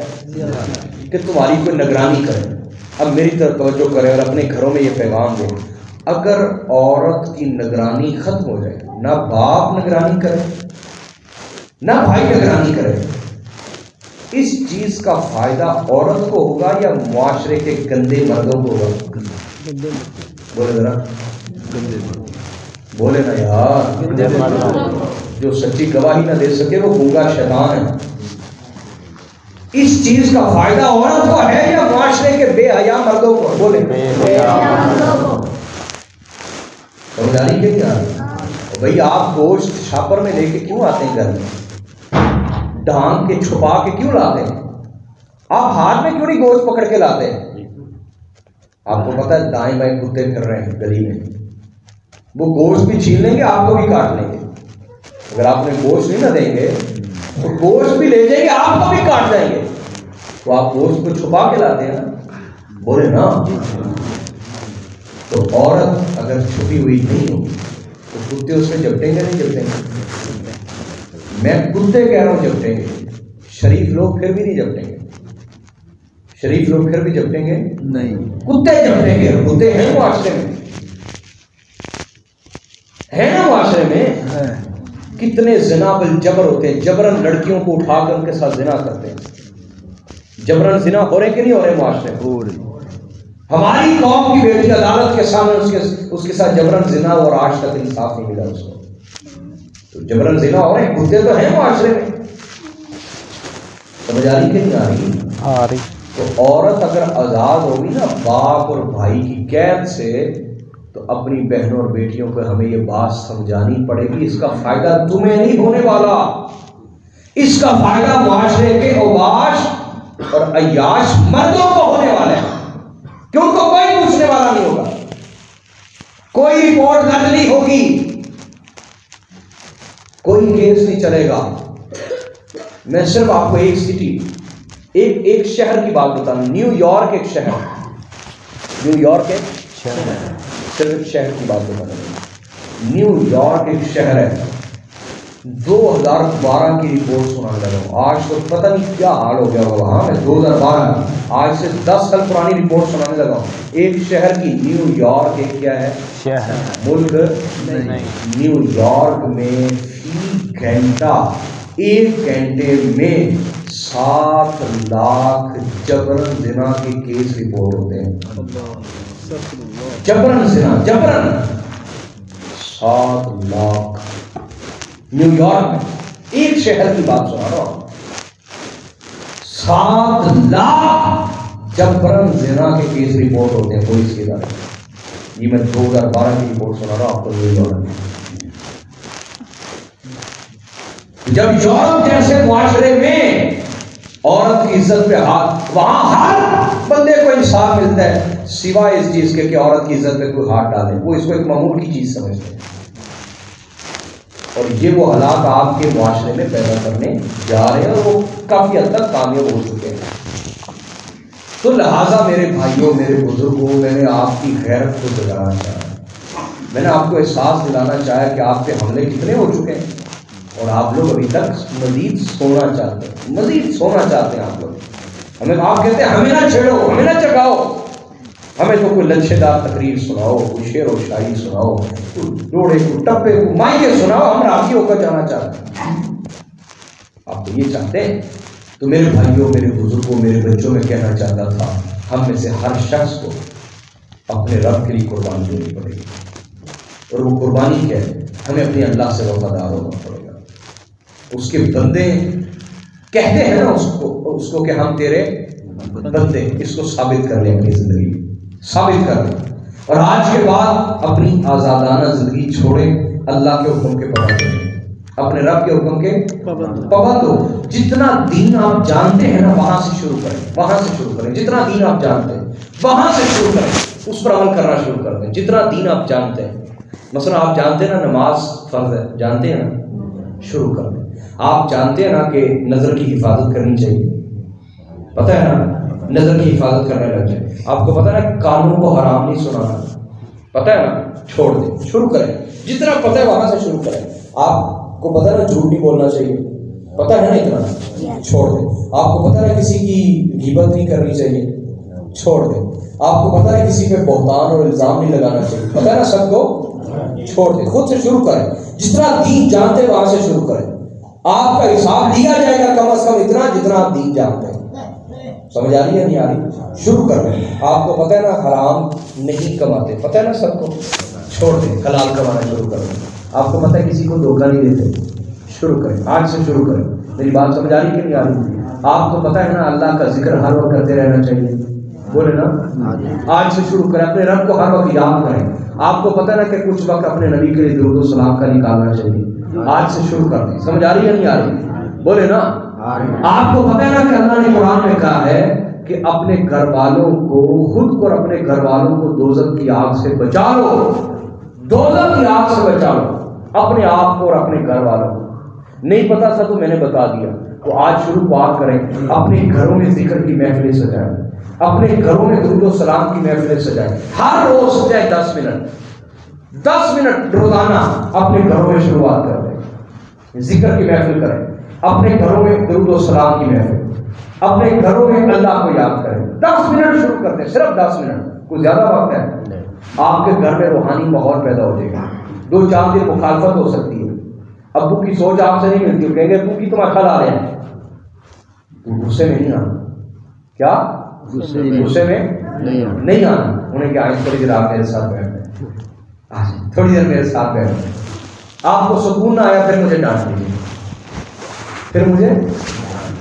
کہ تمہاری کوئی نگرانی کرے۔ اب میری طرف توجہ کرے اور اپنے گھروں میں یہ پیغام دے، اگر عورت کی نگرانی ختم ہو جائے، نہ باپ نگرانی کرے نہ بھائی نگرانی کرے، اس چیز کا فائدہ عورت کو ہوگا یا معاشرے کے گندے مردوں کو ہوگا؟ بولے ذرا، بولے نا یار، جو سچی گواہی نہ دے سکے وہ گونگا شیطان ہے۔ اس چیز کا فائدہ عورت کو ہے یا معاشرے کے بے حیا مردوں کو؟ بولے سمجھانی کہ نہیں آ رہی؟ بھائی آپ گوشت چھاپر میں لے کے کیوں آتے ہیں گھر میں؟ ڈھانگ کے چھپا کے کیوں لاتے ہیں؟ آپ ہاتھ میں کیوں نہیں گوشت پکڑ کے لاتے ہیں؟ آپ کو پتا ہے دائیں بائیں کتے پھر رہے ہیں گلی میں، وہ گوشت بھی چھین لیں گے، آپ کو بھی کاٹ لیں گے۔ اگر آپ نے گوشت نہیں نہ دیں گے تو گوشت بھی لے جائیں گے، آپ کو بھی کاٹ جائیں گے۔ تو آپ گوشت کو چھپا کے لاتے ہیں نا، بولے نا۔ تو عورت اگر چھپی ہوئی نہیں ہو تو کتے اس میں جپٹیں گے نہیں جپٹیں گے؟ میں کتے کہہ رہا ہوں جپٹیں گے، شریف لوگ پھر بھی نہیں جپٹیں گے، شریف لوگ پھر بھی جپٹیں گے نہیں، کتے جپٹیں گے۔ کتے ہیں معاشرے میں، ہے نا معاشرے میں؟ کتنے زنا بالجبر ہوتے ہیں، جبرن لڑکیوں کو اٹھا کر ان کے ساتھ زنا کرتے ہیں۔ جبرن زنا ہو رہے کہ نہیں ہو رہے معاشرے میں؟ ہماری قوم کی بیٹی عدالت کے سامنے اس کے ساتھ جبرن زنا اور آج تک انصاف نہیں ملا اس کو۔ تو جبرن زنا ہو رہے ہیں، کتے تو ہیں معاشرے میں۔ سمجھ آ رہی کہ نہیں آ رہی؟ آ رہی۔ تو عورت اگر آزاد ہوگی نا باپ اور بھائی کی قید سے، تو اپنی بہنوں اور بیٹیوں کو ہمیں یہ بات سمجھانی پڑے گی، اس کا فائدہ تمہیں نہیں ہونے والا، اس کا فائدہ معاشرے کے اوباش اور عیاش مردوں کو ہونے والا ہے، کہ ان کو کوئی پوچھنے والا نہیں ہوگا، کوئی رپورٹ درج نہیں ہوگی، کوئی کیس نہیں چلے گا۔ میں صرف آپ کو ایک سٹی، ایک شہر کی بات بتاؤں، نیو یارک ایک شہر، نیو یارک ایک شہر، صرف شہر کی بات بتانا۔ نیو یارک ایک شہر ہے، 2012 کی رپورٹ سنانے لگا ہوں. آج تو پتہ نہیں کیا حال ہو گیا ہوگا. ہاں میں 2012 آج سے 10 سال پرانی رپورٹ سنانے لگا ہوں. ایک شہر کی نیو یارک، ایک کیا ہے شہر ملک نیو یارک میں فی گھنٹہ 1 گھنٹے میں 7 لاکھ جبرن زنا کے کیس رپورٹ ہوتے ہیں. جبرن زنا، جبرن 7 لاکھ نیو یارک میں. ایک شہر کی بات سنا رہا ہوں. 7 لاکھ جبرن زنا کے کیس رپورٹ ہوتے ہیں پولیس کے ادارے. یہ میں 2012 کی رپورٹ سنا رہا ہوں آپ کو. نیو یارک جب یورپ جیسے معاشرے میں عورت کی عزت پہ ہاتھ، وہاں ہر بندے کو انصاف ملتا ہے سوائے اس چیز کے کہ عورت کی عزت پہ کوئی ہاتھ ڈالے. وہ اس کو ایک معمول کی چیز سمجھتے ہیں. اور یہ وہ حالات آپ کے معاشرے میں پیدا کرنے جا رہے ہیں اور وہ کافی حد تک کامیاب ہو چکے ہیں. تو لہٰذا میرے بھائیوں، میرے بزرگوں، میں نے آپ کی غیرت کو جگانا چاہا. میں نے آپ کو احساس دلانا چاہا کہ آپ پہ حملے کتنے ہو چکے ہیں اور آپ لوگ ابھی تک مزید سونا چاہتے ہیں، مزید سونا چاہتے ہیں آپ لوگ. ہمیں آپ کہتے ہیں ہمیں نہ چھیڑو، ہمیں نہ چکاؤ، ہمیں تو کوئی لچھے دار تقریر سناؤ، کوئی شعر و شاعری سناؤ، ڈوڑے کو ٹپے کو مائیں سناؤ، ہم راضی ہو کر جانا چاہتے ہیں. آپ تو یہ چاہتے ہیں. تو میرے بھائیوں، میرے بزرگوں، میرے بچوں میں کہنا چاہتا تھا ہم میں سے ہر شخص کو اپنے رب کے لیے قربانی دینی پڑے گی. اور وہ قربانی کیا ہے؟ ہمیں اپنے اللہ سے وفادار ہونا پڑے گا. اس کے بندے کہتے ہیں نا اس کو کہ ہم تیرے بندے. اس کو ثابت کر لیں اپنی زندگی میں، ثابت کر لیں. اور آج کے بعد اپنی آزادانہ زندگی چھوڑیں، اللہ کے حکم کے پابند ہوں، اپنے رب کے حکم کے پابند ہو. جتنا دین آپ جانتے ہیں نا وہاں سے شروع کریں، وہاں سے شروع کریں. جتنا دین آپ جانتے ہیں وہاں سے شروع کریں، اس پر عمل کرنا شروع کر دیں. جتنا دین آپ جانتے ہیں، مثلا آپ جانتے ہیں نا نماز فرض ہے، جانتے ہیں نا، شروع کر دیں. آپ جانتے ہیں نا کہ نظر کی حفاظت کرنی چاہیے، پتہ ہے نا، نظر کی حفاظت کرنے لگ جائیں. آپ کو پتہ ہے نا کانوں کو حرام نہیں سنانا، پتہ ہے نا، چھوڑ دیں، شروع کریں. جتنا پتہ ہے وہاں سے شروع کریں. آپ کو پتہ ہے نا جھوٹ نہیں بولنا چاہیے، پتہ ہے نا اتنا، چھوڑ دیں. آپ کو پتہ ہے کسی کی غیبت نہیں کرنی چاہیے، چھوڑ دیں. آپ کو پتہ ہے کسی پہ بہتان اور الزام نہیں لگانا چاہیے، پتہ ہے نا، سب کو چھوڑ دیں. خود سے شروع کریں. جتنا دین جانتے وہاں سے شروع کریں. آپ کا حساب لیا جائے گا کم از کم اتنا جتنا آپ دین جانتے ہیں. سمجھ آ رہی ہے نہیں آ رہی؟ شروع کر دیں. آپ کو پتہ ہے نا حرام نہیں کماتے، پتہ ہے نا سب کو، چھوڑ دیں، حلال کمانا شروع کر دیں. آپ کو پتہ ہے کسی کو دھوکہ نہیں دیتے، شروع کریں. آج سے شروع کریں. میری بات سمجھ آ رہی کہ نہیں آ رہی؟ آپ کو پتہ ہے نا اللہ کا ذکر ہر وقت کرتے رہنا چاہیے، بولے نا. آج سے شروع کریں. اپنے رب کو ہر وقت یاد کریں. آپ کو پتہ ہے نا کہ کچھ وقت اپنے نبی کے لیے درود و سلام کا نکالنا چاہیے. آج سے شروع کر دیں. سمجھ آ رہی ہے نہیں آ رہی؟ بولے نا. آپ کو پتہ ہے نا کہ اللہ نے قرآن میں کہا ہے کہ اپنے گھر والوں کو، خود کو اور اپنے گھر والوں کو دوزخ کی آگ سے بچا لو. دوزخ کی آگ سے بچا لو اپنے آپ کو اور اپنے گھر والوں کو. نہیں پتا تھا تو میں نے بتا دیا. تو آج شروع بات کریں. اپنے گھروں میں ذکر کی محفلیں سجائیں، اپنے گھروں میں درود و سلام کی محفلیں سجائیں. ہر روز چاہے 10 منٹ روزانہ اپنے گھروں میں شروعات کر دیں، ذکر کی محفل کریں. اپنے گھروں میں درود و سلام کی محفل، اپنے گھروں میں اللہ کو یاد کریں. 10 منٹ شروع کرتے ہیں، صرف 10 منٹ، کوئی زیادہ وقت ہے. آپ کے گھر میں روحانی ماحول پیدا ہو جائے گا. 2-4 دن مخالفت ہو سکتی ہے، ابو کی سوچ آپ سے نہیں ملتی، وہ کہیں گے ابو کی تم اکل آ رہے ہیں، تو غصے میں نہیں آنا. کیا غصے میں نہیں آنا. انہیں کیا تھوڑی دیر آپ میرے ساتھ بیٹھ گئے، تھوڑی دیر میرے ساتھ بیٹھ گئے، آپ کو سکون نہ آیا پھر مجھے ڈانٹ دیجیے، پھر مجھے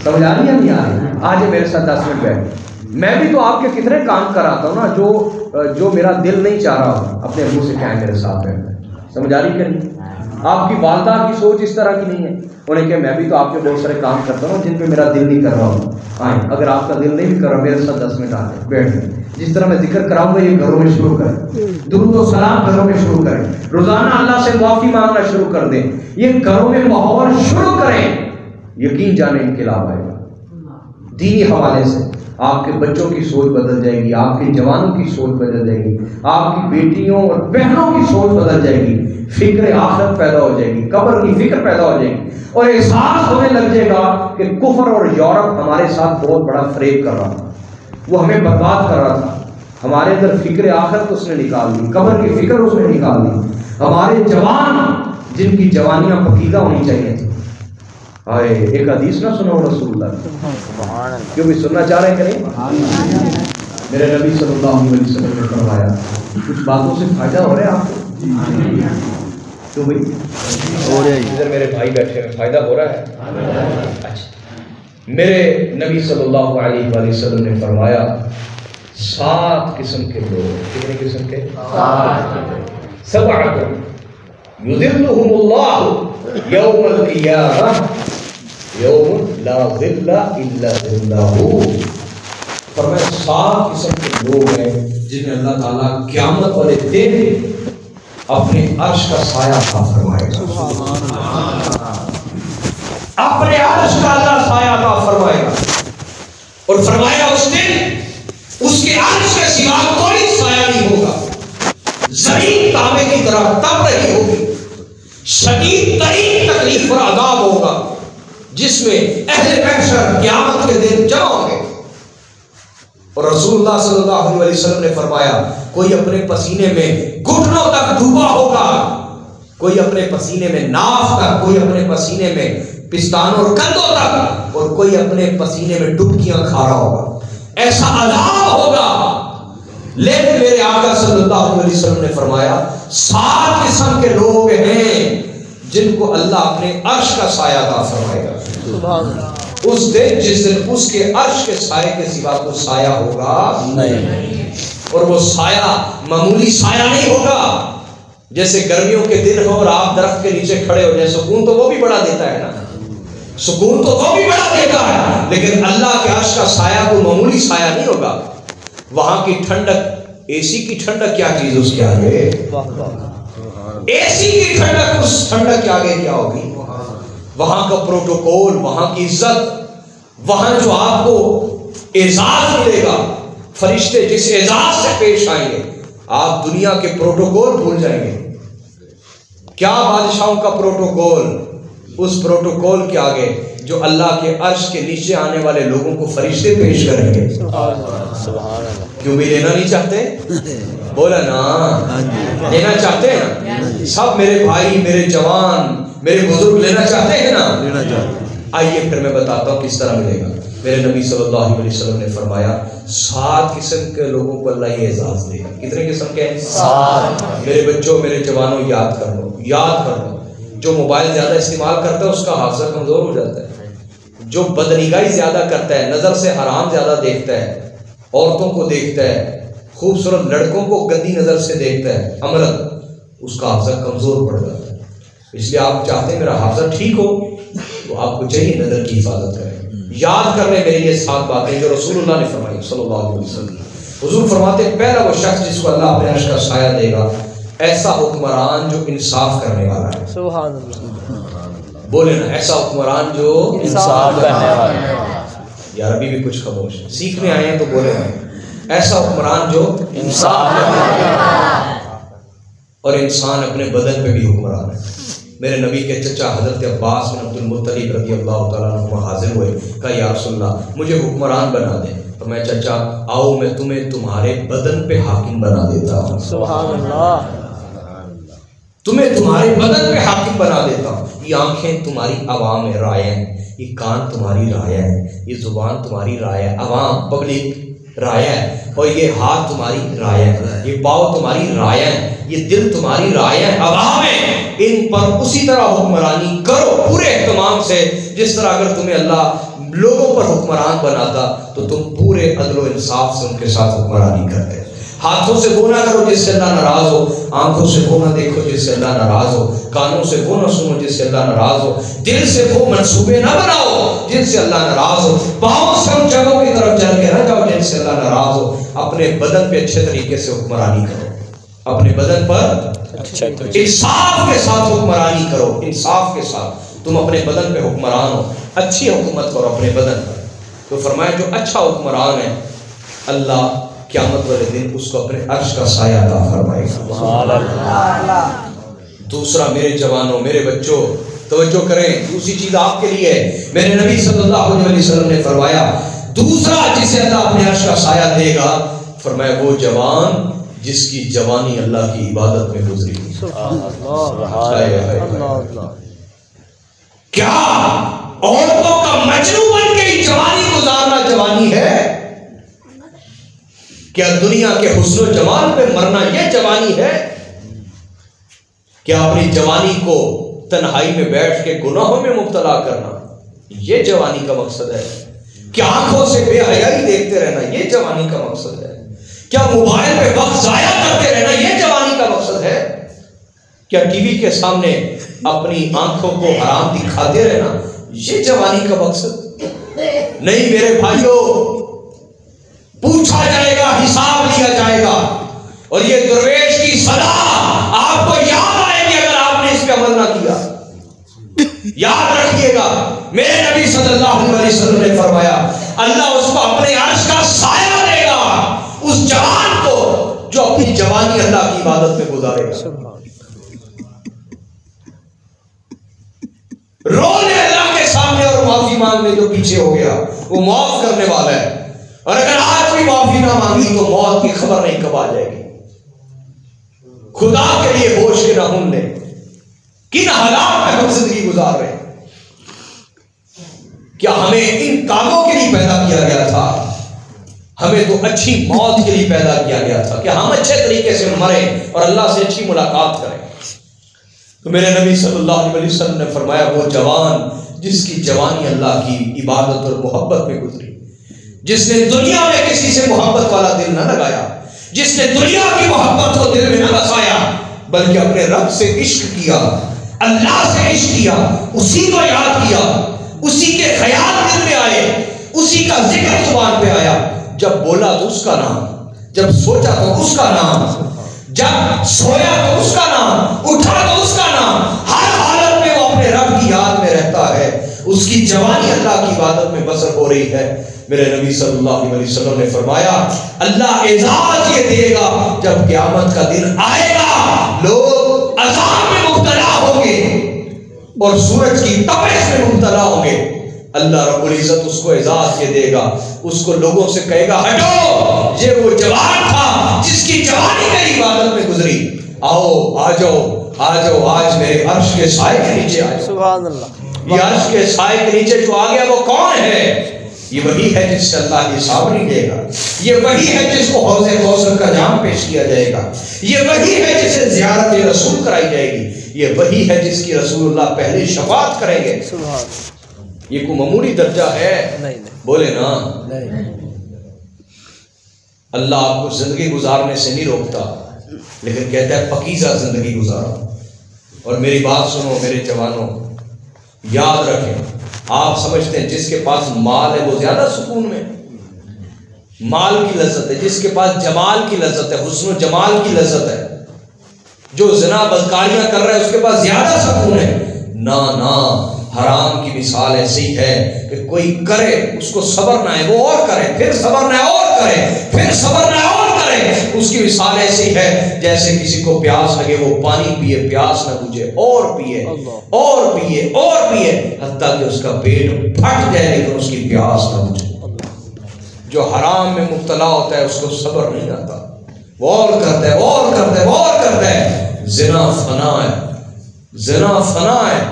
سمجھ آ رہی ہے نہیں آ رہی؟ آج میرے ساتھ 10 منٹ بیٹھ. میں بھی تو آپ کے کتنے کام کراتا ہوں نا جو میرا دل نہیں چاہ رہا ہوں، اپنے ابو سے کیا میرے ساتھ بیٹھ. سمجھ آ رہی کہ نہیں؟ آپ کی والدہ کی سوچ اس طرح کی نہیں ہے. انہیں کہ میں بھی تو آپ کے بہت سارے کام کرتا ہوں جن پہ میرا دل نہیں کر رہا ہوں. آئیں، اگر آپ کا دل نہیں بھی کر رہا میرے ساتھ 10 منٹ آتے بیٹھ جائیں. جس طرح میں ذکر کراؤں گا یہ گھروں میں شروع کریں. درود و سلام گھروں میں شروع کریں. روزانہ اللہ سے معافی مانگنا شروع کر دیں. یہ گھروں میں ماحول شروع کریں. یقین جانے انقلاب آئے گا دینی حوالے سے. آپ کے بچوں کی سوچ بدل جائے گی، آپ کے جوانوں کی سوچ بدل جائے گی، آپ کی بیٹیوں اور بہنوں کی سوچ بدل جائے گی، فکر آخرت پیدا ہو جائے گی، قبر کی فکر پیدا ہو جائے گی، اور احساس ہونے لگ جائے گا کہ کفر اور یورپ ہمارے ساتھ بہت بڑا فریب کر رہا تھا، وہ ہمیں برباد کر رہا تھا، ہمارے اندر فکر آخرت اس نے نکال دی، قبر کی فکر اس نے نکال دی، ہمارے جوان جن کی جوانیاں پکیدہ ہونی چاہیے تھی۔ آئے ایک حدیث نہ سنو رسول اللہ، کیوں بھی سننا چاہ رہے ہیں کہ نہیں؟ میرے نبی صلی اللہ علیہ وسلم نے فرمایا کچھ باتوں سے فائدہ ہو رہا ہے آپ کو؟ کیوں بھائی ہو رہا ہے؟ ادھر میرے بھائی بیٹھے ہیں، فائدہ ہو رہا ہے؟ اچھا، میرے نبی صلی اللہ علیہ وآلہ وسلم نے فرمایا 7 قسم کے لوگ، کتنے قسم کے؟ 7 یذلہم اللہ یوم القیامہ یوم لا ظل الا ظلہ۔ فرمایا 7 قسم کے لوگ ہیں جنہیں اللہ تعالیٰ قیامت والے دن اپنے عرش کا سایہ عطا فرمائے گا، اپنے عرش کا اللہ سایہ عطا فرمائے گا، اور فرمایا اس دن اس کے عرش کے سوا کوئی سایہ نہیں ہوگا، زمین تانبے کی طرح تپ رہی ہوگی، شدید ترین تکلیف اور عذاب ہوگا، جس میں اہل محشر قیامت کے دن جمع ہوں گے۔ اور رسول اللہ صلی اللہ علیہ وسلم نے فرمایا کوئی اپنے پسینے میں گھٹنوں تک ڈوبا ہوگا، کوئی اپنے پسینے میں ناف تک، کوئی اپنے پسینے میں پستانوں اور کندھوں تک، اور کوئی اپنے پسینے میں ڈبکیاں کھا رہا ہوگا، ایسا عذاب ہوگا۔ لیکن میرے آقا صلی اللہ علیہ وسلم نے فرمایا 7 قسم کے لوگ ہیں جن کو اللہ اپنے عرش کا سایہ عطا فرمائے گا اس دن، جس دن اس کے عرش کے سائے کے سوا کوئی سایہ ہوگا نہیں، اور وہ سایہ معمولی سایہ نہیں ہوگا۔ جیسے گرمیوں کے دن ہو اور آپ درخت کے نیچے کھڑے ہو جائیں، سکون تو وہ بھی بڑا دیتا ہے نا، سکون تو وہ بھی بڑا دیتا ہے، لیکن اللہ کے عرش کا سایہ کوئی معمولی سایہ نہیں ہوگا۔ وہاں کی ٹھنڈک، اے سی کی ٹھنڈک کیا چیز اس کے آگے، اے سی کی ٹھنڈک اس ٹھنڈک کے آگے کیا ہوگی؟ وہاں کا پروٹوکول، وہاں کی عزت، وہاں جو آپ کو اعزاز ملے گا، فرشتے جس اعزاز سے پیش آئیں گے، آپ دنیا کے پروٹوکول بھول جائیں گے۔ کیا بادشاہوں کا پروٹوکول، اس پروٹوکول کے آگے جو اللہ کے عرش کے نیچے آنے والے لوگوں کو فرشتے پیش کریں گے۔ کیوں بھی لینا نہیں چاہتے؟ بولا نا، لینا چاہتے ہیں نا سب، میرے بھائی، میرے جوان، میرے بزرگ لینا چاہتے ہیں نا؟ آئیے پھر میں بتاتا ہوں کس طرح ملے گا۔ میرے نبی صلی اللہ علیہ وسلم نے فرمایا 7 قسم کے لوگوں کو اللہ یہ اعزاز دے گا۔ کتنے قسم کے ہیں؟ 7۔ میرے بچوں، میرے جوانوں، یاد کر لو، یاد کر لو۔ جو موبائل زیادہ استعمال کرتا ہے اس کا حافظہ کمزور ہو جاتا ہے، جو بدنگاہی زیادہ کرتا ہے، نظر سے حرام زیادہ دیکھتا ہے، عورتوں کو دیکھتا ہے، خوبصورت لڑکوں کو گندی نظر سے دیکھتا ہے، عملاً اس کا حافظہ کمزور پڑ جاتا ہے۔ اس لیے آپ چاہتے ہیں میرا حافظہ ٹھیک ہو تو آپ کو چاہیے نظر کی حفاظت کریں۔ یاد کر لیں میری یہ 7 باتیں جو رسول اللہ نے فرمائی صلی اللہ علیہ وسلم۔ حضور فرماتے ہیں پہلا وہ شخص جس کو اللہ اپنے عرش کا سایہ دے گا، ایسا حکمران جو انصاف کرنے والا ہے۔ سبحان اللہ، بولے نا، ایسا حکمران جو انصاف کرنے والا ہے۔ یار ابھی بھی کچھ خاموش، سیکھنے آئے ہیں تو بولے نا، ایسا حکمران جو انصاف کرنے والا ہے۔ اور انسان اپنے بدن پہ بھی حکمران ہے۔ میرے نبی کے چچا حضرت عباس بن عبد المطلب رضی اللہ تعالیٰ عنہ حاضر ہوئے، کہا یا رسول اللہ مجھے حکمران بنا دیں۔ تو میں چچا آؤ میں تمہیں تمہارے بدن پہ حاکم بنا دیتا ہوں۔ سبحان اللہ، تمہیں تمہارے بدن پہ حاکم بنا دیتا ہوں۔ یہ آنکھیں تمہاری عوام رائے ہیں، یہ کان تمہاری رائے ہے، یہ زبان تمہاری رائے ہے، عوام پبلک رائے ہے، اور یہ ہاتھ تمہاری رائے ہے، یہ پاؤں تمہاری رائے ہے، یہ دل تمہاری رائے ہے، عوام ہے۔ ان پر اسی طرح حکمرانی کرو پورے اہتمام سے جس طرح اگر تمہیں اللہ لوگوں پر حکمران بناتا تو تم پورے عدل و انصاف سے ان کے ساتھ حکمرانی کرتے۔ ہاتھوں سے وہ نہ کرو جس سے اللہ ناراض ہو، آنکھوں سے وہ نہ دیکھو جس سے اللہ ناراض ہو، کانوں سے وہ نہ سنو جس سے اللہ ناراض ہو، دل سے وہ منصوبے نہ بناؤ جن سے اللہ ناراض ہو، پاؤں سے ان جگہوں کی طرف چل کے نہ جاؤ جن سے اللہ ناراض ہو۔ اپنے بدن پہ اچھے طریقے سے حکمرانی کرو، اپنے بدن پر انصاف کے ساتھ حکمرانی کرو، انصاف کے ساتھ تم اپنے بدن پہ حکمران ہو، اچھی حکومت کرو اپنے بدن پر۔ تو فرمایا جو اچھا حکمران ہے اللہ قیامت والے دن اس کو اپنے عرش کا سایہ عطا فرمائے گا۔ دوسرا میرے جوانوں، میرے بچوں توجہ کریں، دوسری چیز آپ کے لیے ہے۔ میرے نبی صلی اللہ علیہ وسلم نے فرمایا دوسرا جسے اللہ اپنے عرش کا سایہ دے گا، فرمایا وہ جوان جس کی جوانی اللہ کی عبادت میں گزری۔ کیا عورتوں کا مجنوں بن کے ہی جوانی گزارنا جوانی ہے؟ کیا دنیا کے حسن و جمال پہ مرنا یہ جوانی ہے؟ کیا اپنی جوانی کو تنہائی میں بیٹھ کے گناہوں میں مبتلا کرنا یہ جوانی کا مقصد ہے؟ کیا آنکھوں سے بے حیائی دیکھتے رہنا یہ جوانی کا مقصد ہے؟ کیا موبائل پہ وقت ضائع کرتے رہنا یہ جوانی کا مقصد ہے؟ کیا ٹی وی کے سامنے اپنی آنکھوں کو حرام دکھاتے رہنا یہ جوانی کا مقصد نہیں؟ میرے بھائیوں، پوچھا جائے گا، حساب لیا جائے گا، اور یہ درویش کی صلاح آپ کو یاد آئے گی اگر آپ نے اس پہ عمل نہ کیا۔ یاد رکھیے گا، میرے نبی صلی اللہ علیہ وسلم نے فرمایا اللہ اس کو اپنے عرش کا سایہ دے گا، اس جوان کو جو اپنی جوانی اللہ کی عبادت میں گزارے گا۔ رونے اللہ کے سامنے اور معافی مانگنے جو پیچھے ہو گیا وہ معاف کرنے والا ہے، اور اگر آج بھی معافی نہ مانگی تو موت کی خبر نہیں کب آ جائے گی۔ خدا کے لیے ہوش کے ناخن لیں، کن حالات میں ہم زندگی گزار رہے ہیں؟ کیا ہمیں ان کاموں کے لیے پیدا کیا گیا تھا؟ ہمیں تو اچھی موت کے لیے پیدا کیا گیا تھا کہ ہم اچھے طریقے سے مریں اور اللہ سے اچھی ملاقات کریں۔ تو میرے نبی صلی اللہ علیہ وسلم نے فرمایا وہ جوان جس کی جوانی اللہ کی عبادت اور محبت میں گزری، جس نے دنیا میں کسی سے محبت والا دل نہ لگایا، جس نے دنیا کی محبت کو دل میں نہ بسایا، بلکہ اپنے رب سے عشق کیا، اللہ سے عشق کیا، اسی کو یاد کیا، اسی کے خیال دل میں آئے، اسی کا ذکر زبان پہ آیا، جب بولا تو اس کا نام، جب سوچا تو اس کا نام، جب سویا تو اس کا نام، اٹھا تو اس کا نام، ہر حالت میں وہ اپنے رب کی یاد میں رہتا ہے، اس کی جوانی اللہ کی عبادت میں بسر ہو رہی ہے۔ میرے نبی صلی اللہ علیہ وسلم نے فرمایا اللہ اعزاز یہ دے گا جب قیامت کا دن آئے گا، لوگ عذاب میں مبتلا ہوں گے اور سورج کی تپش میں مبتلا ہوں گے، اللہ رب العزت اس کو اعزاز یہ دے گا، اس کو لوگوں سے کہے گا ہٹو، یہ وہ جوان تھا جس کی جوانی میری عبادت میں گزری، آؤ آ جاؤ آ جاؤ، آج میرے عرش کے سائے کے نیچے آ جاؤ۔ سبحان اللہ، یہ عرش کے سائے کے نیچے جو آ گیا وہ کون ہے؟ یہ وہی ہے جس سے اللہ حساب نہیں دے گا، یہ وہی ہے جس کو حوض کوثر کا جام پیش کیا جائے گا، یہ وہی ہے جسے زیارت رسول کرائی جائے گی، یہ وہی ہے جس کی رسول اللہ پہلے شفاعت کریں گے۔ یہ کوئی معمولی درجہ ہے؟ بولے نا، اللہ آپ کو زندگی گزارنے سے نہیں روکتا، لیکن کہتا ہے پکیزہ زندگی گزارو۔ اور میری بات سنو میرے جوانوں، یاد رکھیں، آپ سمجھتے ہیں جس کے پاس مال ہے وہ زیادہ سکون میں، مال کی لذت ہے، جس کے پاس جمال کی لذت ہے، حسن و جمال کی لذت ہے، جو زنا بدکاریاں کر رہا ہے اس کے پاس زیادہ سکون ہے؟ نہ، حرام کی مثال ایسی ہے کہ کوئی کرے اس کو صبر نہ ہے، وہ اور کرے، پھر صبر نہ ہے اور کرے، پھر صبر نہ ہے اور کرے، اس کی مثال ایسی ہے جیسے کسی کو پیاس لگے وہ پانی پیے، پیاس نہ بجھے، اور پیے اور پیے اور پیے حتیٰ کہ اس کا پیٹ پھٹ جائے لیکن اس کی پیاس نہ بجھے۔ جو حرام میں مبتلا ہوتا ہے اس کو صبر نہیں آتا، وہ اور کرتا ہے، اور کرتا ہے، اور کرتا ہے۔ زنا فنا ہے، زنا فنا ہے۔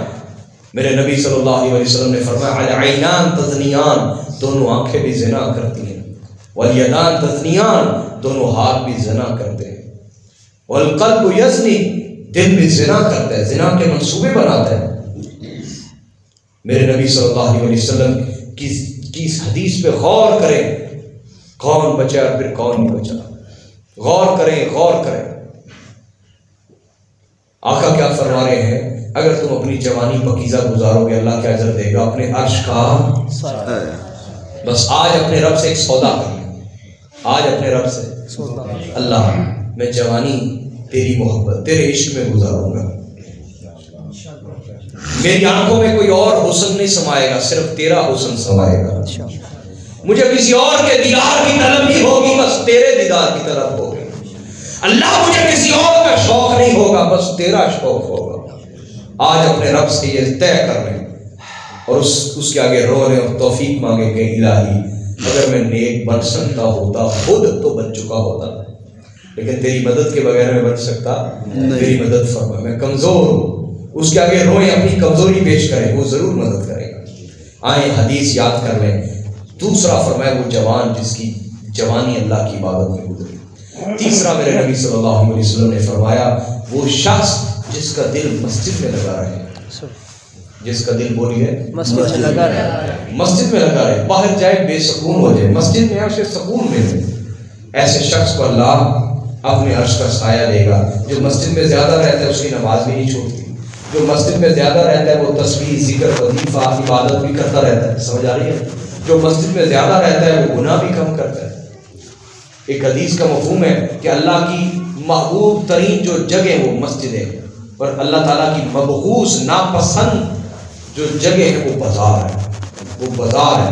میرے نبی صلی اللہ علیہ وسلم نے فرمایا العینان تزنیان، دونوں آنکھیں بھی زنا کرتی ہیں، والیدان تزنیان، دونوں ہاتھ بھی زنا کرتے ہیں، والقلب یزنی، دل بھی زنا کرتا ہے، زنا کے منصوبے بناتا ہے۔ میرے نبی صلی اللہ علیہ وسلم کی حدیث پہ غور کریں، کون بچا اور پھر کون نہیں بچا، غور کریں، غور کریں۔ آقا کیا فرما رہے ہیں؟ اگر تم اپنی جوانی پکیزہ گزارو گے اللہ کیا اجر دے گا؟ اپنے عرش کا بس آج اپنے رب سے ایک سودا کر لیں، آج اپنے رب سے اللہ میں جوانی تیری محبت تیرے عشق میں گزاروں گا، میری آنکھوں میں کوئی اور حسن نہیں سمائے گا، صرف تیرا حسن سمائے گا، مجھے کسی اور کے دیدار کی طلب نہیں ہوگی، بس تیرے دیدار کی طلب ہوگی۔ اللہ مجھے کسی اور کا شوق نہیں ہوگا، بس تیرا شوق ہوگا۔ آج اپنے رب سے یہ طے کر لیں اور اس کے آگے رو لیں اور توفیق مانگیں کہ الہی اگر میں نیک بن سکتا ہوتا خود تو بن چکا ہوتا، لیکن تیری مدد کے بغیر میں بن سکتا تیری مدد فرما، میں کمزور ہوں۔ اس کے آگے روئیں، اپنی کمزوری پیش کریں، وہ ضرور مدد کرے گا۔ آئیں حدیث یاد کر لیں۔ دوسرا فرمایا وہ جوان جس کی جوانی اللہ کی عبادت میں گزری۔ تیسرا میرے نبی صلی اللہ علیہ وسلم نے فرمایا وہ شخص جس کا دل مسجد میں لگا رہے، جس کا دل بولیے مسجد میں لگا رہے، مسجد میں لگا رہے، باہر جائے بے سکون ہو جائے، مسجد میں اسے سکون ملے، ایسے شخص کو اللہ اپنے عرش کا سایہ دے گا۔ جو مسجد میں زیادہ رہتا ہے اس کی نماز بھی نہیں چھوٹتی، جو مسجد میں زیادہ رہتا ہے وہ تسبیح، ذکر، وظیفہ، عبادت بھی کرتا رہتا ہے، سمجھ آ رہی ہے؟ جو مسجد میں زیادہ رہتا ہے وہ گناہ بھی کم کرتا ہے۔ ایک حدیث کا مفہوم ہے کہ اللہ کی محبوب ترین جو جگہ وہ مسجد ہے، اور اللہ تعالیٰ کی مبغوض ناپسند جو جگہ ہے وہ بازار ہے، وہ بازار ہے۔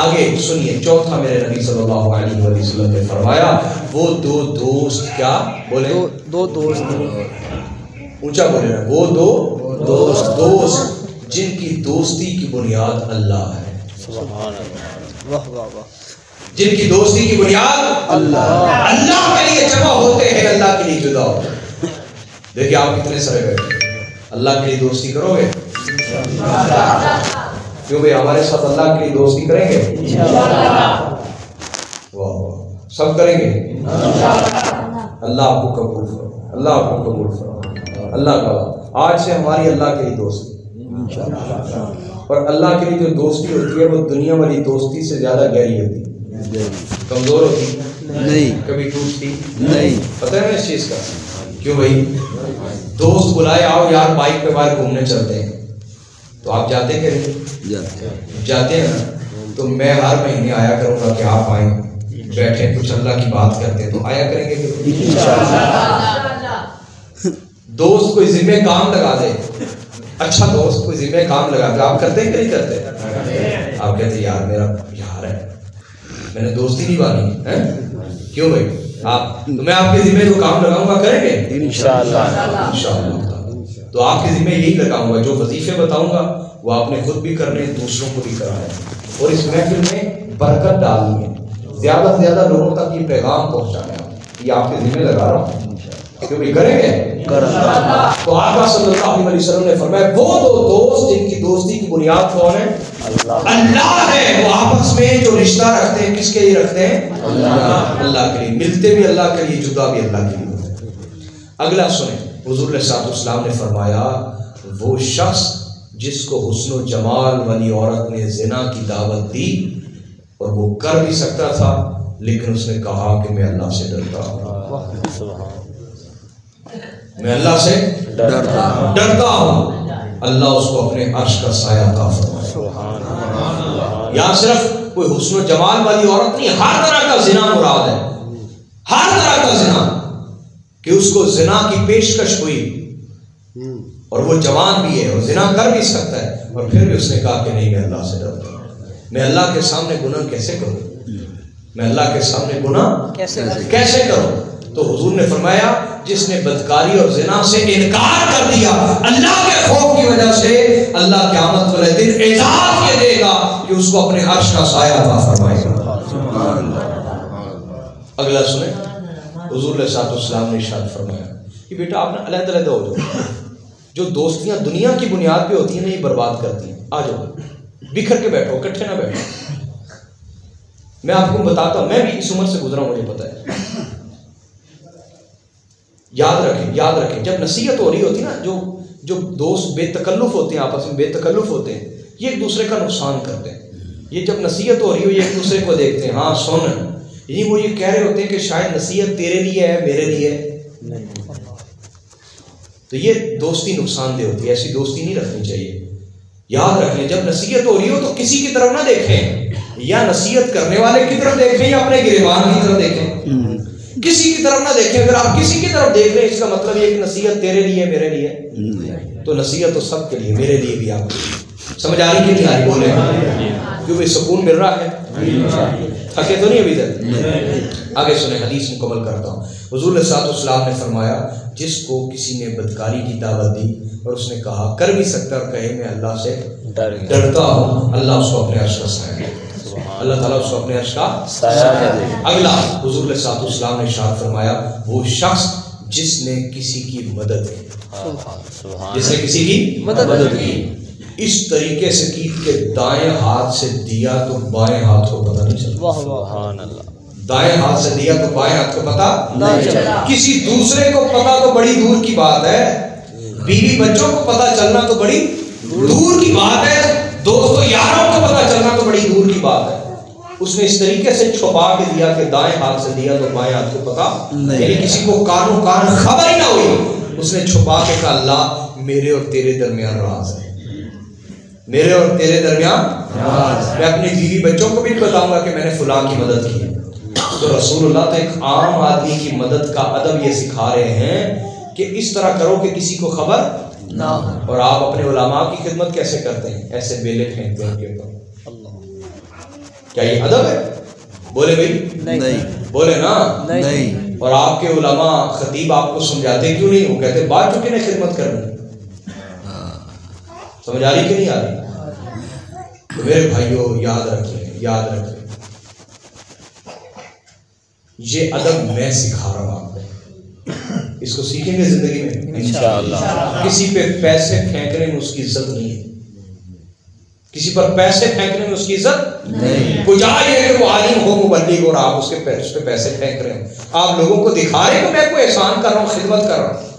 آگے سنیے، چوتھا میرے نبی صلی اللہ علیہ وسلم نے فرمایا وہ دو دوست، کیا بولے؟ دو دوست، اونچا بولے نا، وہ دو دوست جن کی دوستی کی بنیاد اللہ ہے۔ سبحان اللہ، واہ واہ واہ، جن کی دوستی کی بنیاد اللہ کے لیے جمع ہوتے ہیں، اللہ کے لیے جدا ہوتے ہیں۔ دیکھیے آپ کتنے سارے بیٹھے، اللہ کے لیے دوستی کرو گے؟ کیوں بھائی ہمارے ساتھ اللہ کے لیے دوستی کریں گے؟ واہ واہ، سب کریں گے؟ اللہ آپ کو قبول فرمائے، اللہ آپ کو قبول فرمائے۔ اللہ کا آج سے ہماری اللہ کے لیے دوستی، اور اللہ کے لیے جو دوستی ہوتی ہے وہ دنیا والی دوستی سے زیادہ گہری ہوتی ہے، کمزور ہوتی نہیں، کبھی ٹوٹتی نہیں۔ پتہ ہے نا اس چیز کا؟ کیوں بھائی دوست بلائے آؤ یار بائک پہ باہر گھومنے چلتے ہیں، تو آپ جاتے کہ نہیں؟ جاتے ہیں نا۔ تو میں ہر مہینے آیا کروں گا کہ آپ آئیں، بیٹھیں، کچھ اللہ کی بات کرتے ہیں، تو آیا کریں گے کہ دوست کوئی ذمہ کام لگا دے، اچھا دوست کوئی ذمہ کام لگا دے، آپ کرتے ہیں کہ نہیں کرتے؟ آپ کہتے ہیں یار میرا یار ہے، میں نے دوستی نہیں بانی ہے، کیوں بھائی آپ، تو میں آپ کے ذمہ جو کام لگاؤں گا کریں گے انشاءاللہ۔ تو آپ کے ذمہ یہی لگاؤں گا، جو وظیفے بتاؤں گا وہ آپ نے خود بھی کرنے، دوسروں کو بھی کرائے، اور اس محفل میں برکت ڈالنی ہے، زیادہ سے زیادہ لوگوں تک یہ پیغام پہنچانا ہے، یہ آپ کے ذمہ لگا رہا ہوں، کیوں بھی کریں گے؟ تو آقا صلی اللہ علیہ وسلم نے فرمایا وہ دو دوست جن کی دوستی کی بنیاد کون ہے؟ اللہ ہے۔ وہ آپس میں جو رشتہ رکھتے ہیں کس کے لیے رکھتے ہیں؟ اللہ کے لیے، ملتے بھی اللہ کے لیے، جدا بھی اللہ کے لیے۔ اگلا سنیں، حضور علیہ الصلوۃ والسلام نے فرمایا وہ شخص جس کو حسن و جمال والی عورت نے زنا کی دعوت دی اور وہ کر بھی سکتا تھا، لیکن اس نے کہا کہ میں اللہ سے ڈرتا ہوں، میں اللہ سے ڈرتا ہوں، اللہ اس کو اپنے عرش کا سایہ عطا فرمائے۔ یہاں صرف کوئی حسن و جمال والی عورت نہیں، ہر طرح کا زنا مراد ہے، ہر طرح کا زنا، کہ اس کو زنا کی پیشکش ہوئی اور وہ جوان بھی ہے اور زنا کر بھی سکتا ہے، اور پھر بھی اس نے کہا کہ نہیں میں اللہ سے ڈرتا ہوں، میں اللہ کے سامنے گناہ کیسے کروں، میں اللہ کے سامنے گناہ کیسے کروں؟ تو حضور نے فرمایا جس نے بدکاری اور زنا سے انکار کر دیا اللہ کے خوف کی وجہ سے، اللہ قیامت والے دن اعزاز یہ دے گا کہ اس کو اپنے عرش کا سایہ عطا فرمائے گا۔ اگلا سنیں، حضور علیہ السلام نے ارشاد فرمایا کہ بیٹا آپ نے علیحدہ علیحدہ ہو جاؤ، جو دوستیاں دنیا کی بنیاد پہ ہوتی ہیں نا یہ برباد کرتی ہیں، آ جاؤ بکھر کے بیٹھو، اکٹھے نہ بیٹھو۔ میں آپ کو بتاتا ہوں، میں بھی اس عمر سے گزرا، مجھے پتا ہے۔ یاد رکھیں جب نصیحت ہو رہی ہوتی ہے نا، جو دوست بے تکلف ہوتے ہیں، آپس میں بے تکلف ہوتے ہیں، یہ ایک دوسرے کا نقصان کرتے ہیں۔ یہ جب نصیحت ہو رہی ہو یہ ایک دوسرے کو دیکھتے ہیں، ہاں سن، یعنی وہ یہ کہہ رہے ہوتے ہیں کہ شاید نصیحت تیرے لیے ہے میرے لیے نہیں، تو یہ دوستی نقصان دہ ہوتی ہے، ایسی دوستی نہیں رکھنی چاہیے۔ یاد رکھ لیں جب نصیحت ہو رہی ہو تو کسی کی طرف نہ دیکھیں، یا نصیحت کرنے والے کی طرف دیکھیں یا اپنے گریبان کی طرف دیکھیں، کسی کی طرف نہ دیکھیں۔ اگر آپ کسی کی طرف دیکھ رہے ہیں اس کا مطلب یہ کہ نصیحت تیرے لیے میرے لیے، تو نصیحت تو سب کے لیے، میرے لیے بھی۔ آپ سمجھ آ رہی کہ نہیں آ رہی؟ بولیں کیوں بھائی سکون مل رہا ہے؟ تھکے تو نہیں ابھی تک؟ آگے سنیں، حدیث مکمل کرتا ہوں۔ حضور صلی اللہ علیہ وسلم نے فرمایا جس کو کسی نے بدکاری کی دعوت دی اور اس نے کہا کر بھی سکتا اور کہے میں اللہ سے ڈرتا ہوں، اللہ اس کو اپنے عرش کا سایہ دے گا، اللہ تعالیٰ اس کو اپنے عرش کا سایہ دے گا۔ اگلا حضور صلی اللہ علیہ وسلم نے ارشاد فرمایا وہ شخص جس نے کسی کی مدد کی، جس نے کسی کی مدد کی اس طریقے سے کی کہ دائیں ہاتھ سے دیا تو بائیں ہاتھ کو پتہ نہیں چلا، سبحان اللہ، دائیں ہاتھ سے دیا تو بائیں ہاتھ کو پتہ نہیں چلا، کسی دوسرے کو پتہ تو بڑی دور کی بات ہے، بیوی بچوں کو پتہ چلنا تو بڑی دور کی بات ہے، دوستوں یاروں کو پتہ چلنا تو بڑی دور کی بات ہے، اس نے اس طریقے سے چھپا کے دیا کہ دائیں ہاتھ سے دیا تو بائیں ہاتھ کو پتہ نہیں، یعنی کسی کو کانوں کان خبر ہی نہ ہوئی، اس نے چھپا کے کہا اللہ میرے اور تیرے درمیان راز ہے، میرے اور تیرے درمیان میں اپنی بیوی بچوں کو بھی بتاؤں گا کہ میں نے فلاں کی مدد کی ہے۔ تو رسول اللہ تو ایک عام آدمی کی مدد کا ادب یہ سکھا رہے ہیں کہ اس طرح کرو کہ کسی کو خبر نہ ہو، اور آپ اپنے علماء کی خدمت کیسے کرتے ہیں؟ ایسے بیلے پھینکتے ہیں ان کے اوپر، کیا یہ ادب ہے؟ بولے بھائی نہیں، بولے نا نہیں، اور آپ کے علماء خطیب آپ کو سمجھاتے کیوں نہیں؟ وہ کہتے بعد چکے نے خدمت کرنی، سمجھ آ رہی کہ نہیں آ رہی؟ تو میرے بھائیوں یاد رکھیں، یاد رکھیں، یہ ادب میں سکھا رہا ہوں آپ کو، اس کو سیکھیں گے زندگی میں انشاءاللہ۔ کسی پہ پیسے پھینکنے میں اس کی عزت نہیں ہے، کسی پر پیسے پھینکنے میں اس کی عزت نہیں، کوئی جائے کہ وہ عالم ہو مبلغ اور آپ اس پہ پیسے پھینک رہے ہیں، آپ لوگوں کو دکھا رہے ہیں کہ میں کوئی احسان کر رہا ہوں، خدمت کر رہا ہوں۔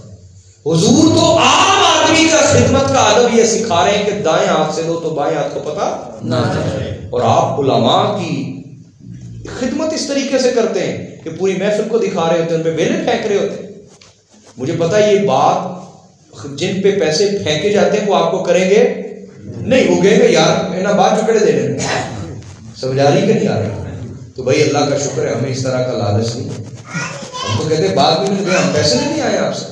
حضور تو عام آدمی کا خدمت کا ادب یہ سکھا رہے ہیں کہ دائیں ہاتھ سے دو تو بائیں ہاتھ کو پتہ نہ چلے، اور آپ علماء کی خدمت اس طریقے سے کرتے ہیں کہ پوری محفل کو دکھا رہے ہوتے ہیں، ان پہ بیلے پھینک رہے ہوتے ہیں۔ مجھے پتا یہ بات جن پہ پیسے پھینکے جاتے ہیں وہ آپ کو کریں گے نہیں، وہ کہیں گے یار نا بات چکڑے دے رہے ہیں، سمجھ آ رہی کہ نہیں آ رہی؟ تو بھائی اللہ کا شکر ہے ہمیں اس طرح کا لالچ نہیں، ہم تو کہتے ہیں بات بھی نہیں، ہم پیسے نہیں آئے آپ سے،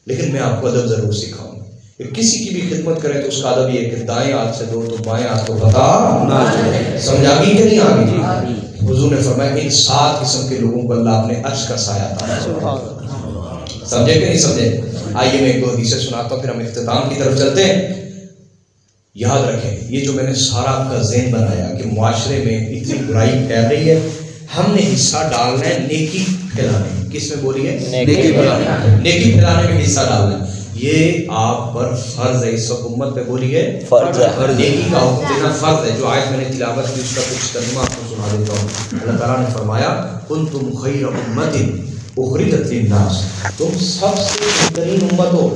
لیکن میں آپ کو ادب ضرور سکھاؤں گا کہ کسی کی بھی خدمت کریں تو اس کا ادب یہ ہے کہ دائیں ہاتھ سے دو تو بائیں ہاتھ کو پتہ نہ چلے، سمجھ آ گئی کہ نہیں آ گئی؟ حضور نے فرمایا ان 7 قسم کے لوگوں کو اللہ اپنے عرش کا سایہ عطا فرمائے، سمجھے کہ نہیں سمجھے؟ آئیے میں ایک دو حدیثیں سناتا ہوں پھر ہم اختتام کی طرف چلتے ہیں۔ یاد رکھیں یہ جو میں نے سارا آپ کا ذہن بنایا کہ معاشرے میں اتنی برائی پھیل رہی ہے، ہم نے حصہ ڈالنا ہے نیکی پھیلانے، کس میں بولیے؟ نیکی پھیلانے، نیکی پھیلانے میں حصہ ڈالنا ہے، یہ آپ پر فرض ہے، اس وقت امت پہ بولیے فرض ہے، نیکی کا حکم دینا فرض ہے۔ جو آیت میں نے تلاوت کی اس کا کچھ ترجمہ آپ کو سنا دیتا ہوں۔ اللہ تعالیٰ نے فرمایا کنتم خیر امت اخرجت للناس، تم سب سے بہترین امت ہو،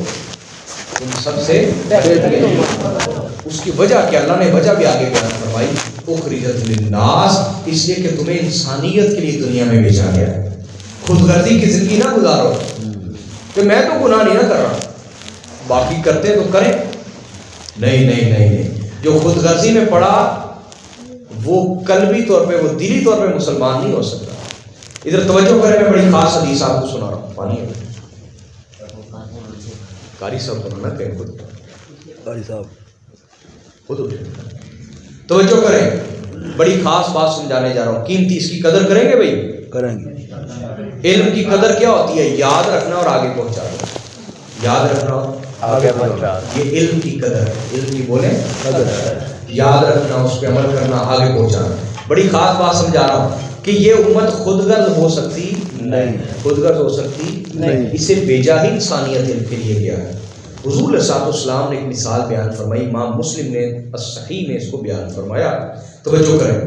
تم سب سے بہترین امت ہو۔ اس کی وجہ کیا؟ اللہ نے وجہ بھی آگے بیان فرمائی، اخرجت للناس، اس لیے کہ تمہیں انسانیت کے لیے دنیا میں بھیجا گیا ہے، خود غرضی کی زندگی نہ گزارو کہ میں تو گناہ نہیں نہ کر رہا، باقی کرتے تو کریں، نہیں نہیں نہیں نہیں، جو خود غرضی میں پڑا وہ قلبی طور پہ، وہ دلی طور پہ مسلمان نہیں ہو سکتا۔ ادھر توجہ کریں، میں بڑی خاص حدیث آپ کو سنا رہا ہوں، پانی ہے قاری صاحب کو نہ کہیں، خود قاری صاحب خود اٹھے، توجہ کریں، بڑی خاص بات سمجھانے جا رہا ہوں، قیمتی، اس کی قدر کریں گے بھائی؟ کریں گے۔ علم کی قدر کیا ہوتی ہے؟ یاد رکھنا اور آگے پہنچانا، یاد رکھنا اور آگے پہنچانا، یہ علم کی قدر ہے، علم کی بولیں قدر، یاد رکھنا، اس پہ عمل کرنا، آگے پہنچانا۔ بڑی خاص بات سمجھا رہا ہوں کہ یہ امت خود غرض ہو سکتی نہیں، خود غرض ہو سکتی نہیں، اسے بھیجا ہی انسانیت کے لیے گیا ہے۔ حضور علیہ الصلوۃ والسلام نے ایک مثال بیان فرمائی، امام مسلم نے الصحیح میں اس کو بیان فرمایا، توجہ کریں۔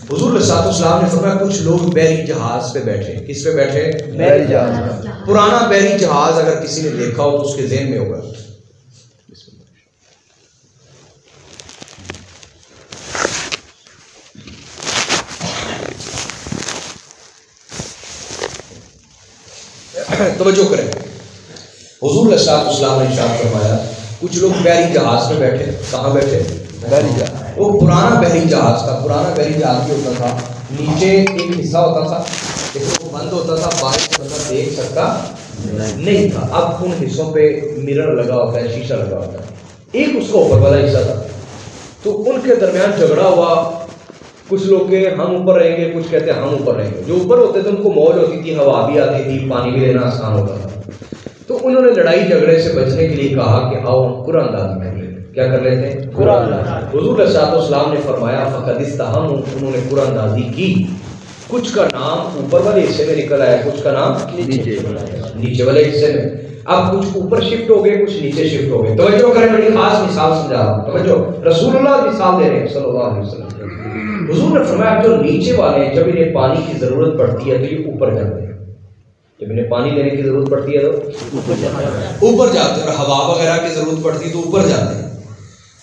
حضور علیہ الصلوۃ والسلام نے فرمایا کچھ لوگ بحری جہاز پہ بیٹھے، کس پہ بیٹھے؟ بحری جہاز۔ پرانا بحری جہاز اگر کسی نے دیکھا ہو تو اس کے ذہن میں ہوگا، توجہ کریں۔ حضور علیہ الصلوۃ والسلام نے ارشاد فرمایا کچھ لوگ بحری جہاز پہ بیٹھے، کہاں بیٹھے؟ بحری جہاز۔ وہ پرانا بحری جہاز تھا، پرانا بحری جہاز کیا ہوتا تھا، نیچے ایک حصہ ہوتا تھا لیکن وہ بند ہوتا تھا، باہر سے بندہ دیکھ سکتا نہیں تھا۔ اب ان حصوں پہ مرر لگا ہوتا ہے، شیشہ لگا ہوتا ہے، ایک اس کا اوپر والا حصہ تھا، تو ان کے درمیان جھگڑا ہوا، کچھ لوگ کہ ہم اوپر رہیں گے، کچھ کہتے ہیں ہم اوپر رہیں گے. جو اوپر ہوتے تھے ان کو موج ہوتی تھی، ہوا بھی آتی تھی، پانی بھی لینا آسان ہوتا تھا. تو انہوں نے لڑائی جھگڑے سے بچنے کے لیے کہا کہ آؤ ہم قرآن اندازی کر لیتے ہیں. کیا کر لیتے ہیں؟ قرآن اندازی. حضور علیہ السلام نے فرمایا فقد استحموا، انہوں نے قرآن اندازی کی. کچھ کا نام اوپر والے حصے میں نکل آیا، کچھ کا نام نیچے والے حصے میں. اب کچھ اوپر شفٹ ہو گئے، کچھ نیچے شفٹ ہو گئے. توجہ کریں، بڑی خاص مثال سمجھا رہا ہوں. توجہ، رسول اللہ مثال دے رہے ہیں صلی اللہ علیہ وسلم. حضور نے فرمایا جو نیچے والے ہیں جب انہیں پانی کی ضرورت پڑتی ہے تو یہ اوپر جاتے ہیں. جب انہیں پانی لینے کی ضرورت پڑتی ہے تو اوپر جاتے ہیں، اور ہوا وغیرہ کی ضرورت پڑتی ہے تو اوپر جاتے ہیں.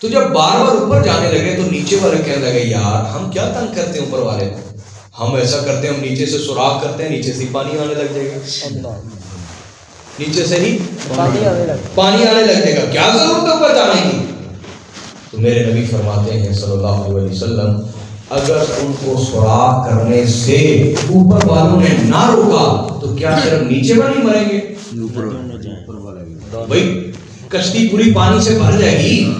تو جب بار بار اوپر جانے لگے تو نیچے والے کہنے لگے یار ہم کیا تنگ کرتے ہیں اوپر والے کو، ہم ایسا کرتے ہیں ہم نیچے سے سوراخ کرتے ہیں، نیچے سے پانی آنے لگ جائے گا، نیچے سے ہی پانی آنے لگ جائے گا، کیا ضرورت ہے اوپر جانے کی. تو میرے نبی فرماتے ہیں صلی اللہ علیہ وسلم اگر ان کو سوراخ کرنے سے اوپر والوں نے نہ روکا تو کیا صرف نیچے والے مریں گے؟ بھائی کشتی پوری پانی سے بھر جائے گی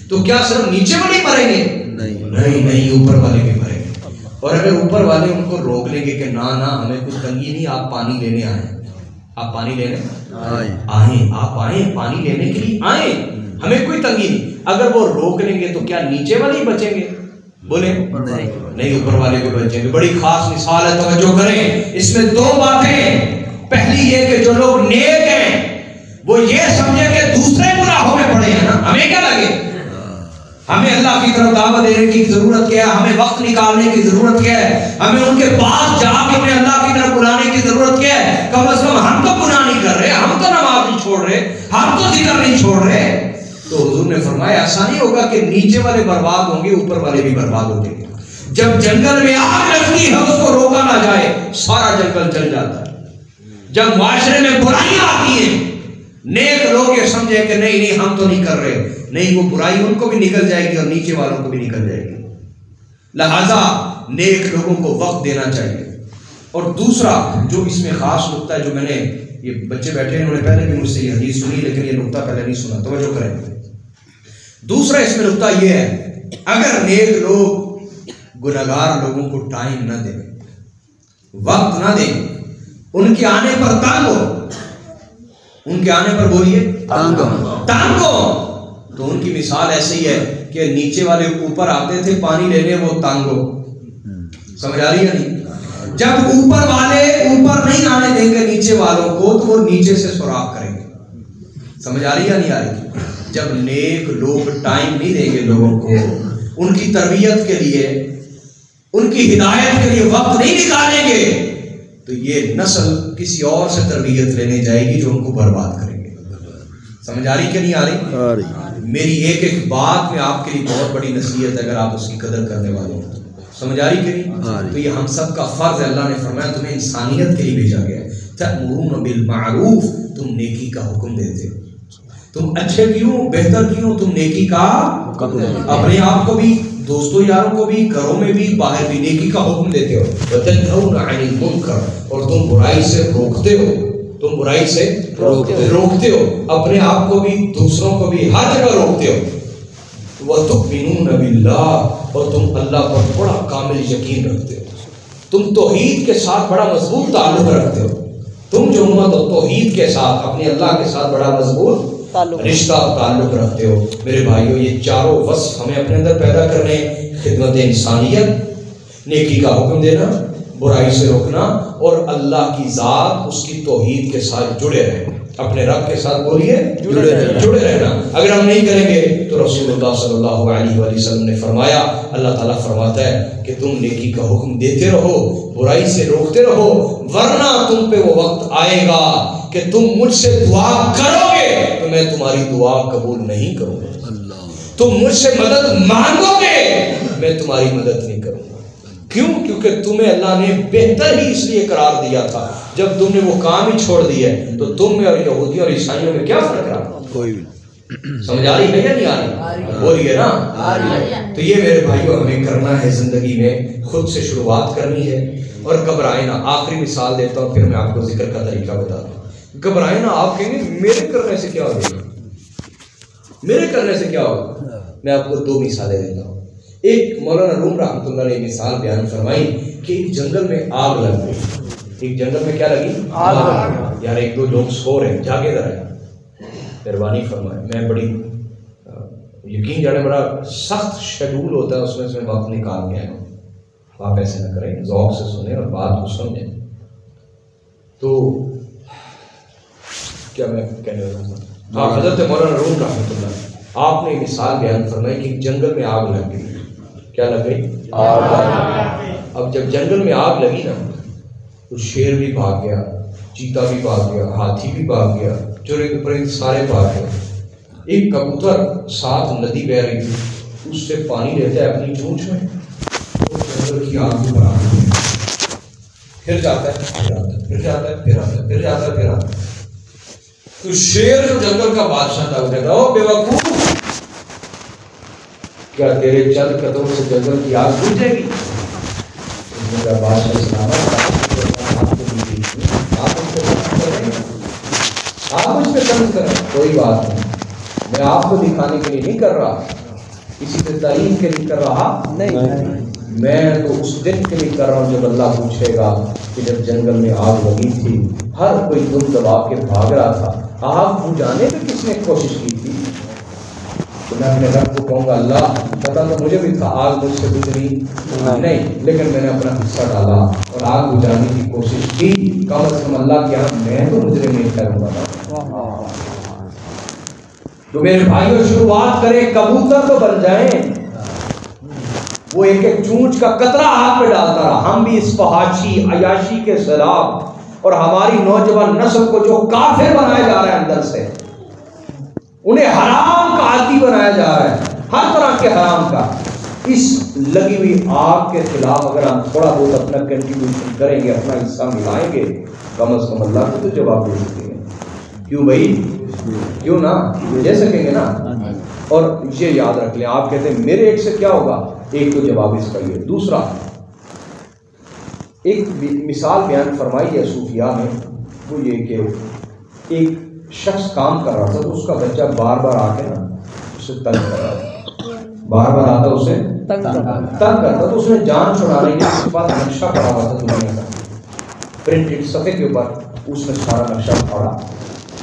تو کیا صرف نیچے والے مریں گے؟ نہیں، اوپر والے بھی مریں گے. اور اگر اوپر والے ان کو روک لیں گے کہ نہ ہمیں کچھ تنگی نہیں، آپ پانی لینے آئیں، آپ پانی لینے آئیں، آپ آئیں پانی لینے کے لیے آئیں، ہمیں کوئی تنگی نہیں. اگر وہ روک لیں گے تو کیا نیچے والے ہی بچیں گے؟ بولیں نہیں، اوپر والے بھی بچیں گے. بڑی خاص مثال ہے، توجہ کریں. اس میں دو باتیں. پہلی یہ کہ جو لوگ نیک ہیں وہ یہ سمجھے کہ دوسرے گناہوں میں پڑے ہیں نا، ہمیں کیا لگے، ہمیں اللہ کی طرف دعوت دینے کی ضرورت کیا ہے، ہمیں وقت نکالنے کی ضرورت کیا ہے، ہمیں ان کے پاس جا کے انہیں اللہ کی طرف بلانے کی ضرورت کیا ہے. کم از کم ہم تو گناہ نہیں کر رہے، ہم تو نماز نہیں چھوڑ رہے، ہم تو ذکر نہیں چھوڑ رہے. تو حضور نے فرمایا ایسا نہیں ہوگا کہ نیچے والے برباد ہوں گے اوپر والے بھی برباد ہو جائیں گے. جب جنگل میں آگ لگتی ہے اس کو روکا نہ جائے سارا جنگل جل جاتا ہے. جب معاشرے میں برائیاں آتی ہیں نیک لوگ یہ سمجھے کہ نہیں ہم تو نہیں کر رہے، نہیں، وہ برائی ان کو بھی نکل جائے گی اور نیچے والوں کو بھی نکل جائے گی. لہذا نیک لوگوں کو وقت دینا چاہیے. اور دوسرا جو اس میں خاص نقطہ ہے، جو میں نے، یہ بچے بیٹھے ہیں انہوں نے پہلے بھی مجھ سے یہ حدیث سنی لیکن یہ نقطہ پہلے نہیں سنا، توجہ کریں. دوسرا اس میں نقطہ یہ ہے اگر نیک لوگ گناہگار لوگوں کو ٹائم نہ دیں، وقت نہ دیں، ان کے آنے پر تنگ ہو، ان کے آنے پر بولیے تنگ ہو، تو ان کی مثال ایسی ہے کہ نیچے والے اوپر آتے تھے پانی لینے، وہ تنگ ہو. سمجھ آ رہی ہے نہیں؟ جب اوپر والے اوپر نہیں آنے دیں گے نیچے والوں کو تو وہ نیچے سے سوراخ کریں گے. سمجھ آ رہی ہے نہیں آ رہی؟ جب نیک لوگ ٹائم نہیں دیں گے لوگوں کو، ان کی تربیت کے لیے، ان کی ہدایت کے لیے وقت نہیں نکالیں گے تو یہ نسل کسی اور سے تربیت لینے جائے گی جو ان کو برباد کریں گے. سمجھ آ رہی کہ نہیں آ رہی؟ میری ایک ایک بات میں آپ کے لیے بہت بڑی نصیحت ہے اگر آپ اس کی قدر کرنے والے ہوں. سمجھ آ رہی کہ نہیں؟ تو یہ ہم سب کا فرض ہے. اللہ نے فرمایا تمہیں انسانیت کے لیے بھیجا گیا ہے. تأمرون بالمعروف، تم نیکی کا حکم دیتے ہو. تم اچھے کیوں، بہتر کیوں، تم نیکی کا اپنے آپ کو بھی، دوستوں یاروں کو بھی، گھروں میں بھی، باہر بھی نیکی کا حکم دیتے ہو. وتنہون عن المنکر، اور تم برائی سے روکتے ہو، تم برائی سے روکتے ہو، اپنے آپ کو بھی، دوسروں کو بھی، ہر جگہ روکتے ہو. وتؤمنون باللہ، اور تم اللہ پر بڑا کامل یقین رکھتے ہو. تم توحید کے ساتھ بڑا مضبوط تعلق رکھتے ہو. تم جو امت و توحید کے ساتھ، اپنے اللہ کے ساتھ بڑا مضبوط رشتہ تعلق رکھتے ہو. میرے بھائیو یہ چاروں وصف ہمیں اپنے اندر پیدا کرنے: خدمت انسانیت، نیکی کا حکم دینا، برائی سے روکنا، اور اللہ کی ذات، اس کی توحید کے ساتھ جڑے رہنا. اپنے رب کے ساتھ بولیے جڑے رہنا. اگر ہم نہیں کریں گے تو رسول اللہ صلی اللہ علیہ وآلہ وسلم نے فرمایا، اللہ تعالیٰ فرماتا ہے کہ تم نیکی کا حکم دیتے رہو، برائی سے روکتے رہو، ورنہ تم پہ وہ وقت آئے گا کہ تم مجھ سے دعا کرو گے تو میں تمہاری دعا قبول نہیں کروں گا. تم مجھ سے مدد مانگو گے میں تمہاری مدد نہیں کروں گا. کیوں؟ کیونکہ تمہیں اللہ نے بہتر ہی اس لیے قرار دیا تھا. جب تم نے وہ کام ہی چھوڑ دیا ہے تو تم میں اور یہودیوں اور عیسائیوں میں کیا فرق رہا؟ کوئی بھی. سمجھ آ رہی ہے یا نہیں آ رہی؟ بولیے نا. تو یہ میرے بھائیوں ہمیں کرنا ہے زندگی میں، خود سے شروعات کرنی ہے اور گھبرائے نہ. آخری مثال دیتا ہوں پھر میں آپ کو ذکر کا طریقہ بتاتا ہوں. گھبرائے نہ. آپ کہیں گے میرے کرنے سے کیا ہوگا، میرے کرنے سے کیا ہوگا؟ میں آپ کو دو مثالیں دیتا ہوں. ایک مولانا روم رحمۃ اللہ علیہ مثال بیان فرمائی کہ ایک جنگل میں آگ لگ گئی. ایک جنگل میں کیا لگی؟ آگ. یار ایک دو لوگ سو رہے ہیں, جاگے ذرا, مہربانی فرمائے. میں بڑی یقین جانے بڑا سخت شیڈول ہوتا ہے, اس میں سے وقت نکال کے آئے ہوں. آپ ایسے نہ کریں, ذوق سے سنیں اور بات کو سمجھیں. تو کیا میں کہنے والا تھا؟ ہاں, حضرت مولانا روم رحمۃ اللہ آپ نے مثال بیان فرمائی کہ جنگل میں آگ لگ گئی. کیا لگ گئی؟ آگ. اب جب جنگل میں آگ لگی نا تو شیر بھی بھاگ گیا, چیتا بھی بھاگ گیا, ہاتھی بھی بھاگ گیا, چرند پرند سارے بھاگ گئے. ایک کبوتر ساتھ ندی بہ رہی تھی, اس سے پانی لیتا ہے اپنی چونچ میں, جنگل کی آگ کو بڑھا پھر جاتا ہے, پھر آتا ہے, پھر جاتا ہے, پھر آتا ہے, پھر جاتا ہے, پھر آتا ہے. تو شیر جو جنگل کا بادشاہ تھا وہ کہتا ہے, او بے وقوف, کیا تیرے چند قدموں سے جنگل کی آگ بجھ جائے گی؟ بادشاہ سلامت, آپ مجھ پہ تنگ کریں, کوئی بات نہیں, میں آپ کو دکھانے کے لیے نہیں کر رہا, کسی کی تعریف کے لیے کر رہا نہیں, میں تو اس دن کے لیے کر رہا ہوں جب اللہ پوچھے گا کہ جب جنگل میں آگ لگی تھی, ہر کوئی دم دبا کے بھاگ رہا تھا, آگ بجھانے کی کس نے کوشش کی تھی؟ تو میں اپنے رب کو کہوں گا, اللہ پتا تو مجھے بھی تھا آگ مجھ سے گزری نہیں, لیکن میں نے اپنا حصہ ڈالا اور آگ بجھانے کی کوشش کی, کم از کم اللہ کے یہاں میں تو مجرم نہیں ٹھہروں. تو میرے بھائیوں شروعات کریں, کبوتر تو بن جائیں. وہ ایک ایک چونچ کا قطرہ آگ پہ ڈالتا رہا. ہم بھی اس فحاشی عیاشی کے سیلاب اور ہماری نوجوان نسل کو جو کافر بنایا جا رہا ہے اندر سے, انہیں حرام کا عادی بنایا جا رہا ہے, ہر طرح کے حرام کا. اس لگی ہوئی آگ کے خلاف اگر ہم تھوڑا بہت اپنا کنٹریبیوشن کریں گے, اپنا حصہ ملائیں گے, کم از کم اللہ کو تو جواب دے سکیں گے. کیوں بھائی, کیوں نہ دے سکیں گے نا. اور یہ یاد رکھ لیں, آپ کہتے ہیں میرے ایک سے کیا ہوگا, ایک تو جواب اس کا یہ. دوسرا, ایک مثال بیان فرمائی ہے صوفیاء میں, وہ یہ کہ ایک شخص کام کر رہا تھا تو اس کا بچہ بار بار آ کے نا اسے تنگ کر رہا تھا, بار بار آتا اسے تنگ کرتا. تو اس نے جان چھڑانے کے اس کے پاس نقشہ پڑا ہوا تھا دنیا کا, پرنٹڈ صفحے کے اوپر. اس نے سارا نقشہ پڑھا,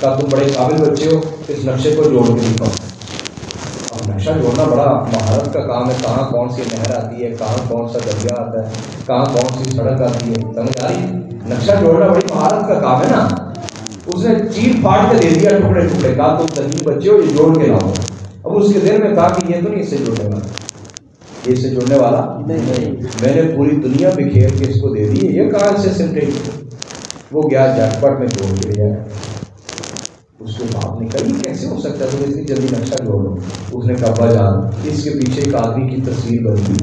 کہا تم بڑے قابل بچے ہو, اس نقشے کو جوڑ کے دکھاؤ. اب نقشہ جوڑنا بڑا مہارت کا کام ہے, کہاں کون سی نہر آتی ہے, کہاں کون سا دریا آتا ہے, کہاں کون سی سڑک آتی ہے, سمجھ آ رہی ہے؟ نقشہ جوڑنا بڑی مہارت کا کام ہے نا. اس نے چیر پھاڑ کے دے دیا ٹکڑے ٹکڑے, کہا تم تنظیم بچے ہو, یہ جوڑ کے لاؤ. اب اس کے دل میں کہا کہ یہ تو نہیں اس سے جوڑنے والا, یہ اس سے جوڑنے والا نہیں, میں نے پوری دنیا بکھیر کے اس کو دے دی, یہ کہاں سے سمٹے. وہ گیا جھٹ پٹ میں جوڑ کے لیا. اس کو باپ نے کہا یہ کیسے ہو سکتا ہے, تم اتنی جلدی نقشہ جوڑ لو. اس نے کہا ابا جان, اس کے پیچھے ایک آدمی کی تصویر بنی,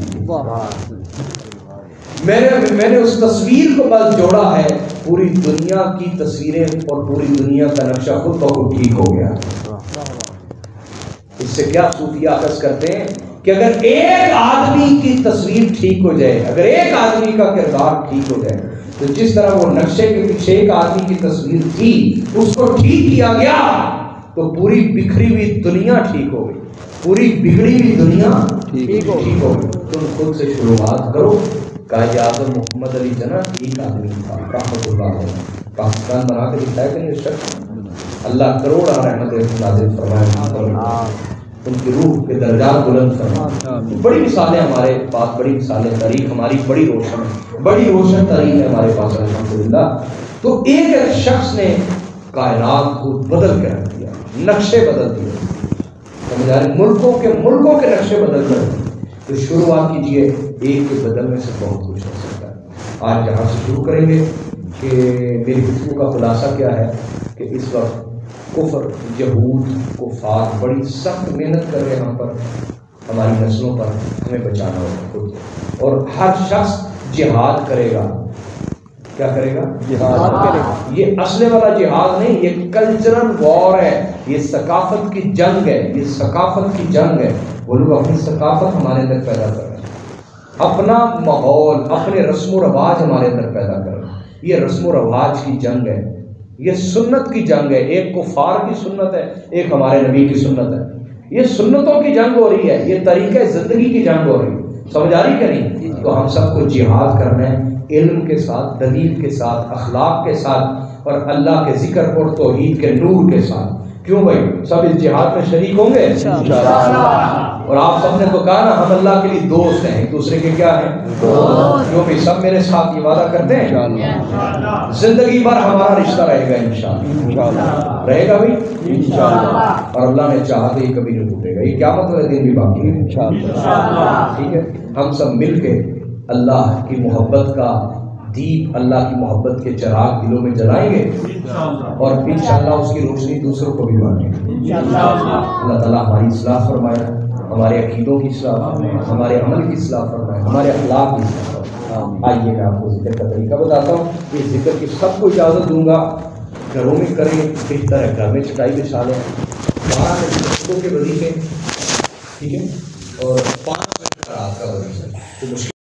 میں نے اس تصویر کو بس جوڑا ہے, پوری دنیا کی تصویریں اور پوری دنیا کا نقشہ خود بخود ٹھیک ہو گیا. اس سے کیا صوفیاء اخذ کرتے ہیں کہ اگر ایک آدمی کی تصویر ٹھیک ہو جائے, اگر ایک آدمی کا کردار ٹھیک ہو جائے, تو جس طرح وہ نقشے کے پیچھے ایک آدمی کی تصویر تھی اس کو ٹھیک کیا گیا, تو پوری بکھری ہوئی دنیا ٹھیک ہو گئی, پوری بگڑی ہوئی دنیا ٹھیک ہو گئی. تم خود سے شروعات کرو. کہا یہ اعظم محمد علی جناح ایک آدمی تھا رحمۃ اللہ علیہ, پاکستان بنا کے دکھایا کہ نہیں اس شخص, اللہ کروڑ رحمت نازل فرمائے, ان کی روح کے درجات بلند فرمائے. بڑی مثالیں ہمارے پاس, بڑی مثالیں, تاریخ ہماری بڑی روشن ہے, بڑی روشن تاریخ ہے ہمارے پاس الحمدللہ. تو ایک شخص نے کائنات کو بدل کے رکھ دیا, نقشے بدل دیے, سمجھ آ رہے, ملکوں کے نقشے بدل کر دیے. تو شروعات کیجیے, ایک کے بدلنے سے بہت کچھ ہو سکتا ہے. آج جہاں سے شروع کریں گے کہ میری گفتگو کا خلاصہ کیا ہے کہ اس وقت کفر, یہود, کفار بڑی سخت محنت کر رہے ہیں ہم پر, ہماری نسلوں پر, ہمیں بچانا ہوگا خود. اور ہر شخص جہاد کرے گا. کیا کرے گا؟ جہاد کرے گا. یہ اسلحے والا جہاد نہیں, یہ کلچرل وار ہے, یہ ثقافت کی جنگ ہے, یہ ثقافت کی جنگ ہے. وہ لوگ اپنی ثقافت ہمارے اندر پیدا کر رہے ہیں, اپنا ماحول, اپنے رسم و رواج ہمارے اندر پیدا کر رہے ہیں. یہ رسم و رواج کی جنگ ہے, یہ سنت کی جنگ ہے. ایک کفار کی سنت ہے, ایک ہمارے نبی کی سنت ہے. یہ سنتوں کی جنگ ہو رہی ہے, یہ طریقہ زندگی کی جنگ ہو رہی ہے. سمجھ آ رہی کہ نہیں؟ تو ہم سب کو جہاد کرنا ہے علم کے ساتھ، دلیل کے ساتھ، اخلاق کے ساتھ، اور اللہ کے ذکر اور توحید کے نور کے ساتھ۔ کیوں بھائی؟ سب اس جہاد میں شریک ہوں گے انشاءاللہ۔ اور آپ سب نے تو کہا نا ہم اللہ کے لیے دوست ہیں، ایک دوسرے کے کیا ہیں؟ دوست۔ کیوں بھائی؟ سب میرے ساتھ یہ وعدہ کرتے ہیں زندگی بھر ہمارا رشتہ رہے گا انشاءاللہ، رہے گا بھائی انشاءاللہ، اور اللہ نے چاہا تو یہ کبھی نہیں ٹوٹے گا، یہ قیامت والے دن بھی باقی ہے انشاءاللہ۔ ٹھیک ہے، ہم سب مل کے اللہ کی محبت کا دیپ، اللہ کی محبت کے چراغ دلوں میں جلائیں گے، اور انشاءاللہ اس کی روشنی دوسروں کو بھی بانٹیں گے۔ اللہ تعالیٰ ہماری اصلاح فرمائے، ہمارے عقیدوں کی اصلاح فرمائے، ہمارے عمل کی اصلاح فرمائے، ہمارے اخلاق کی اصلاح فرمائے۔ آئیے میں آپ کو ذکر کا طریقہ بتاتا ہوں، اس ذکر کی سب کو اجازت دوں گا، گھروں میں کریں بہتر ہے، گھر میں چٹائی بچھا لیں، 12 منٹ کے وظیفے، ٹھیک ہے، اور 5 منٹ رات کا وظیفہ، تو مشکل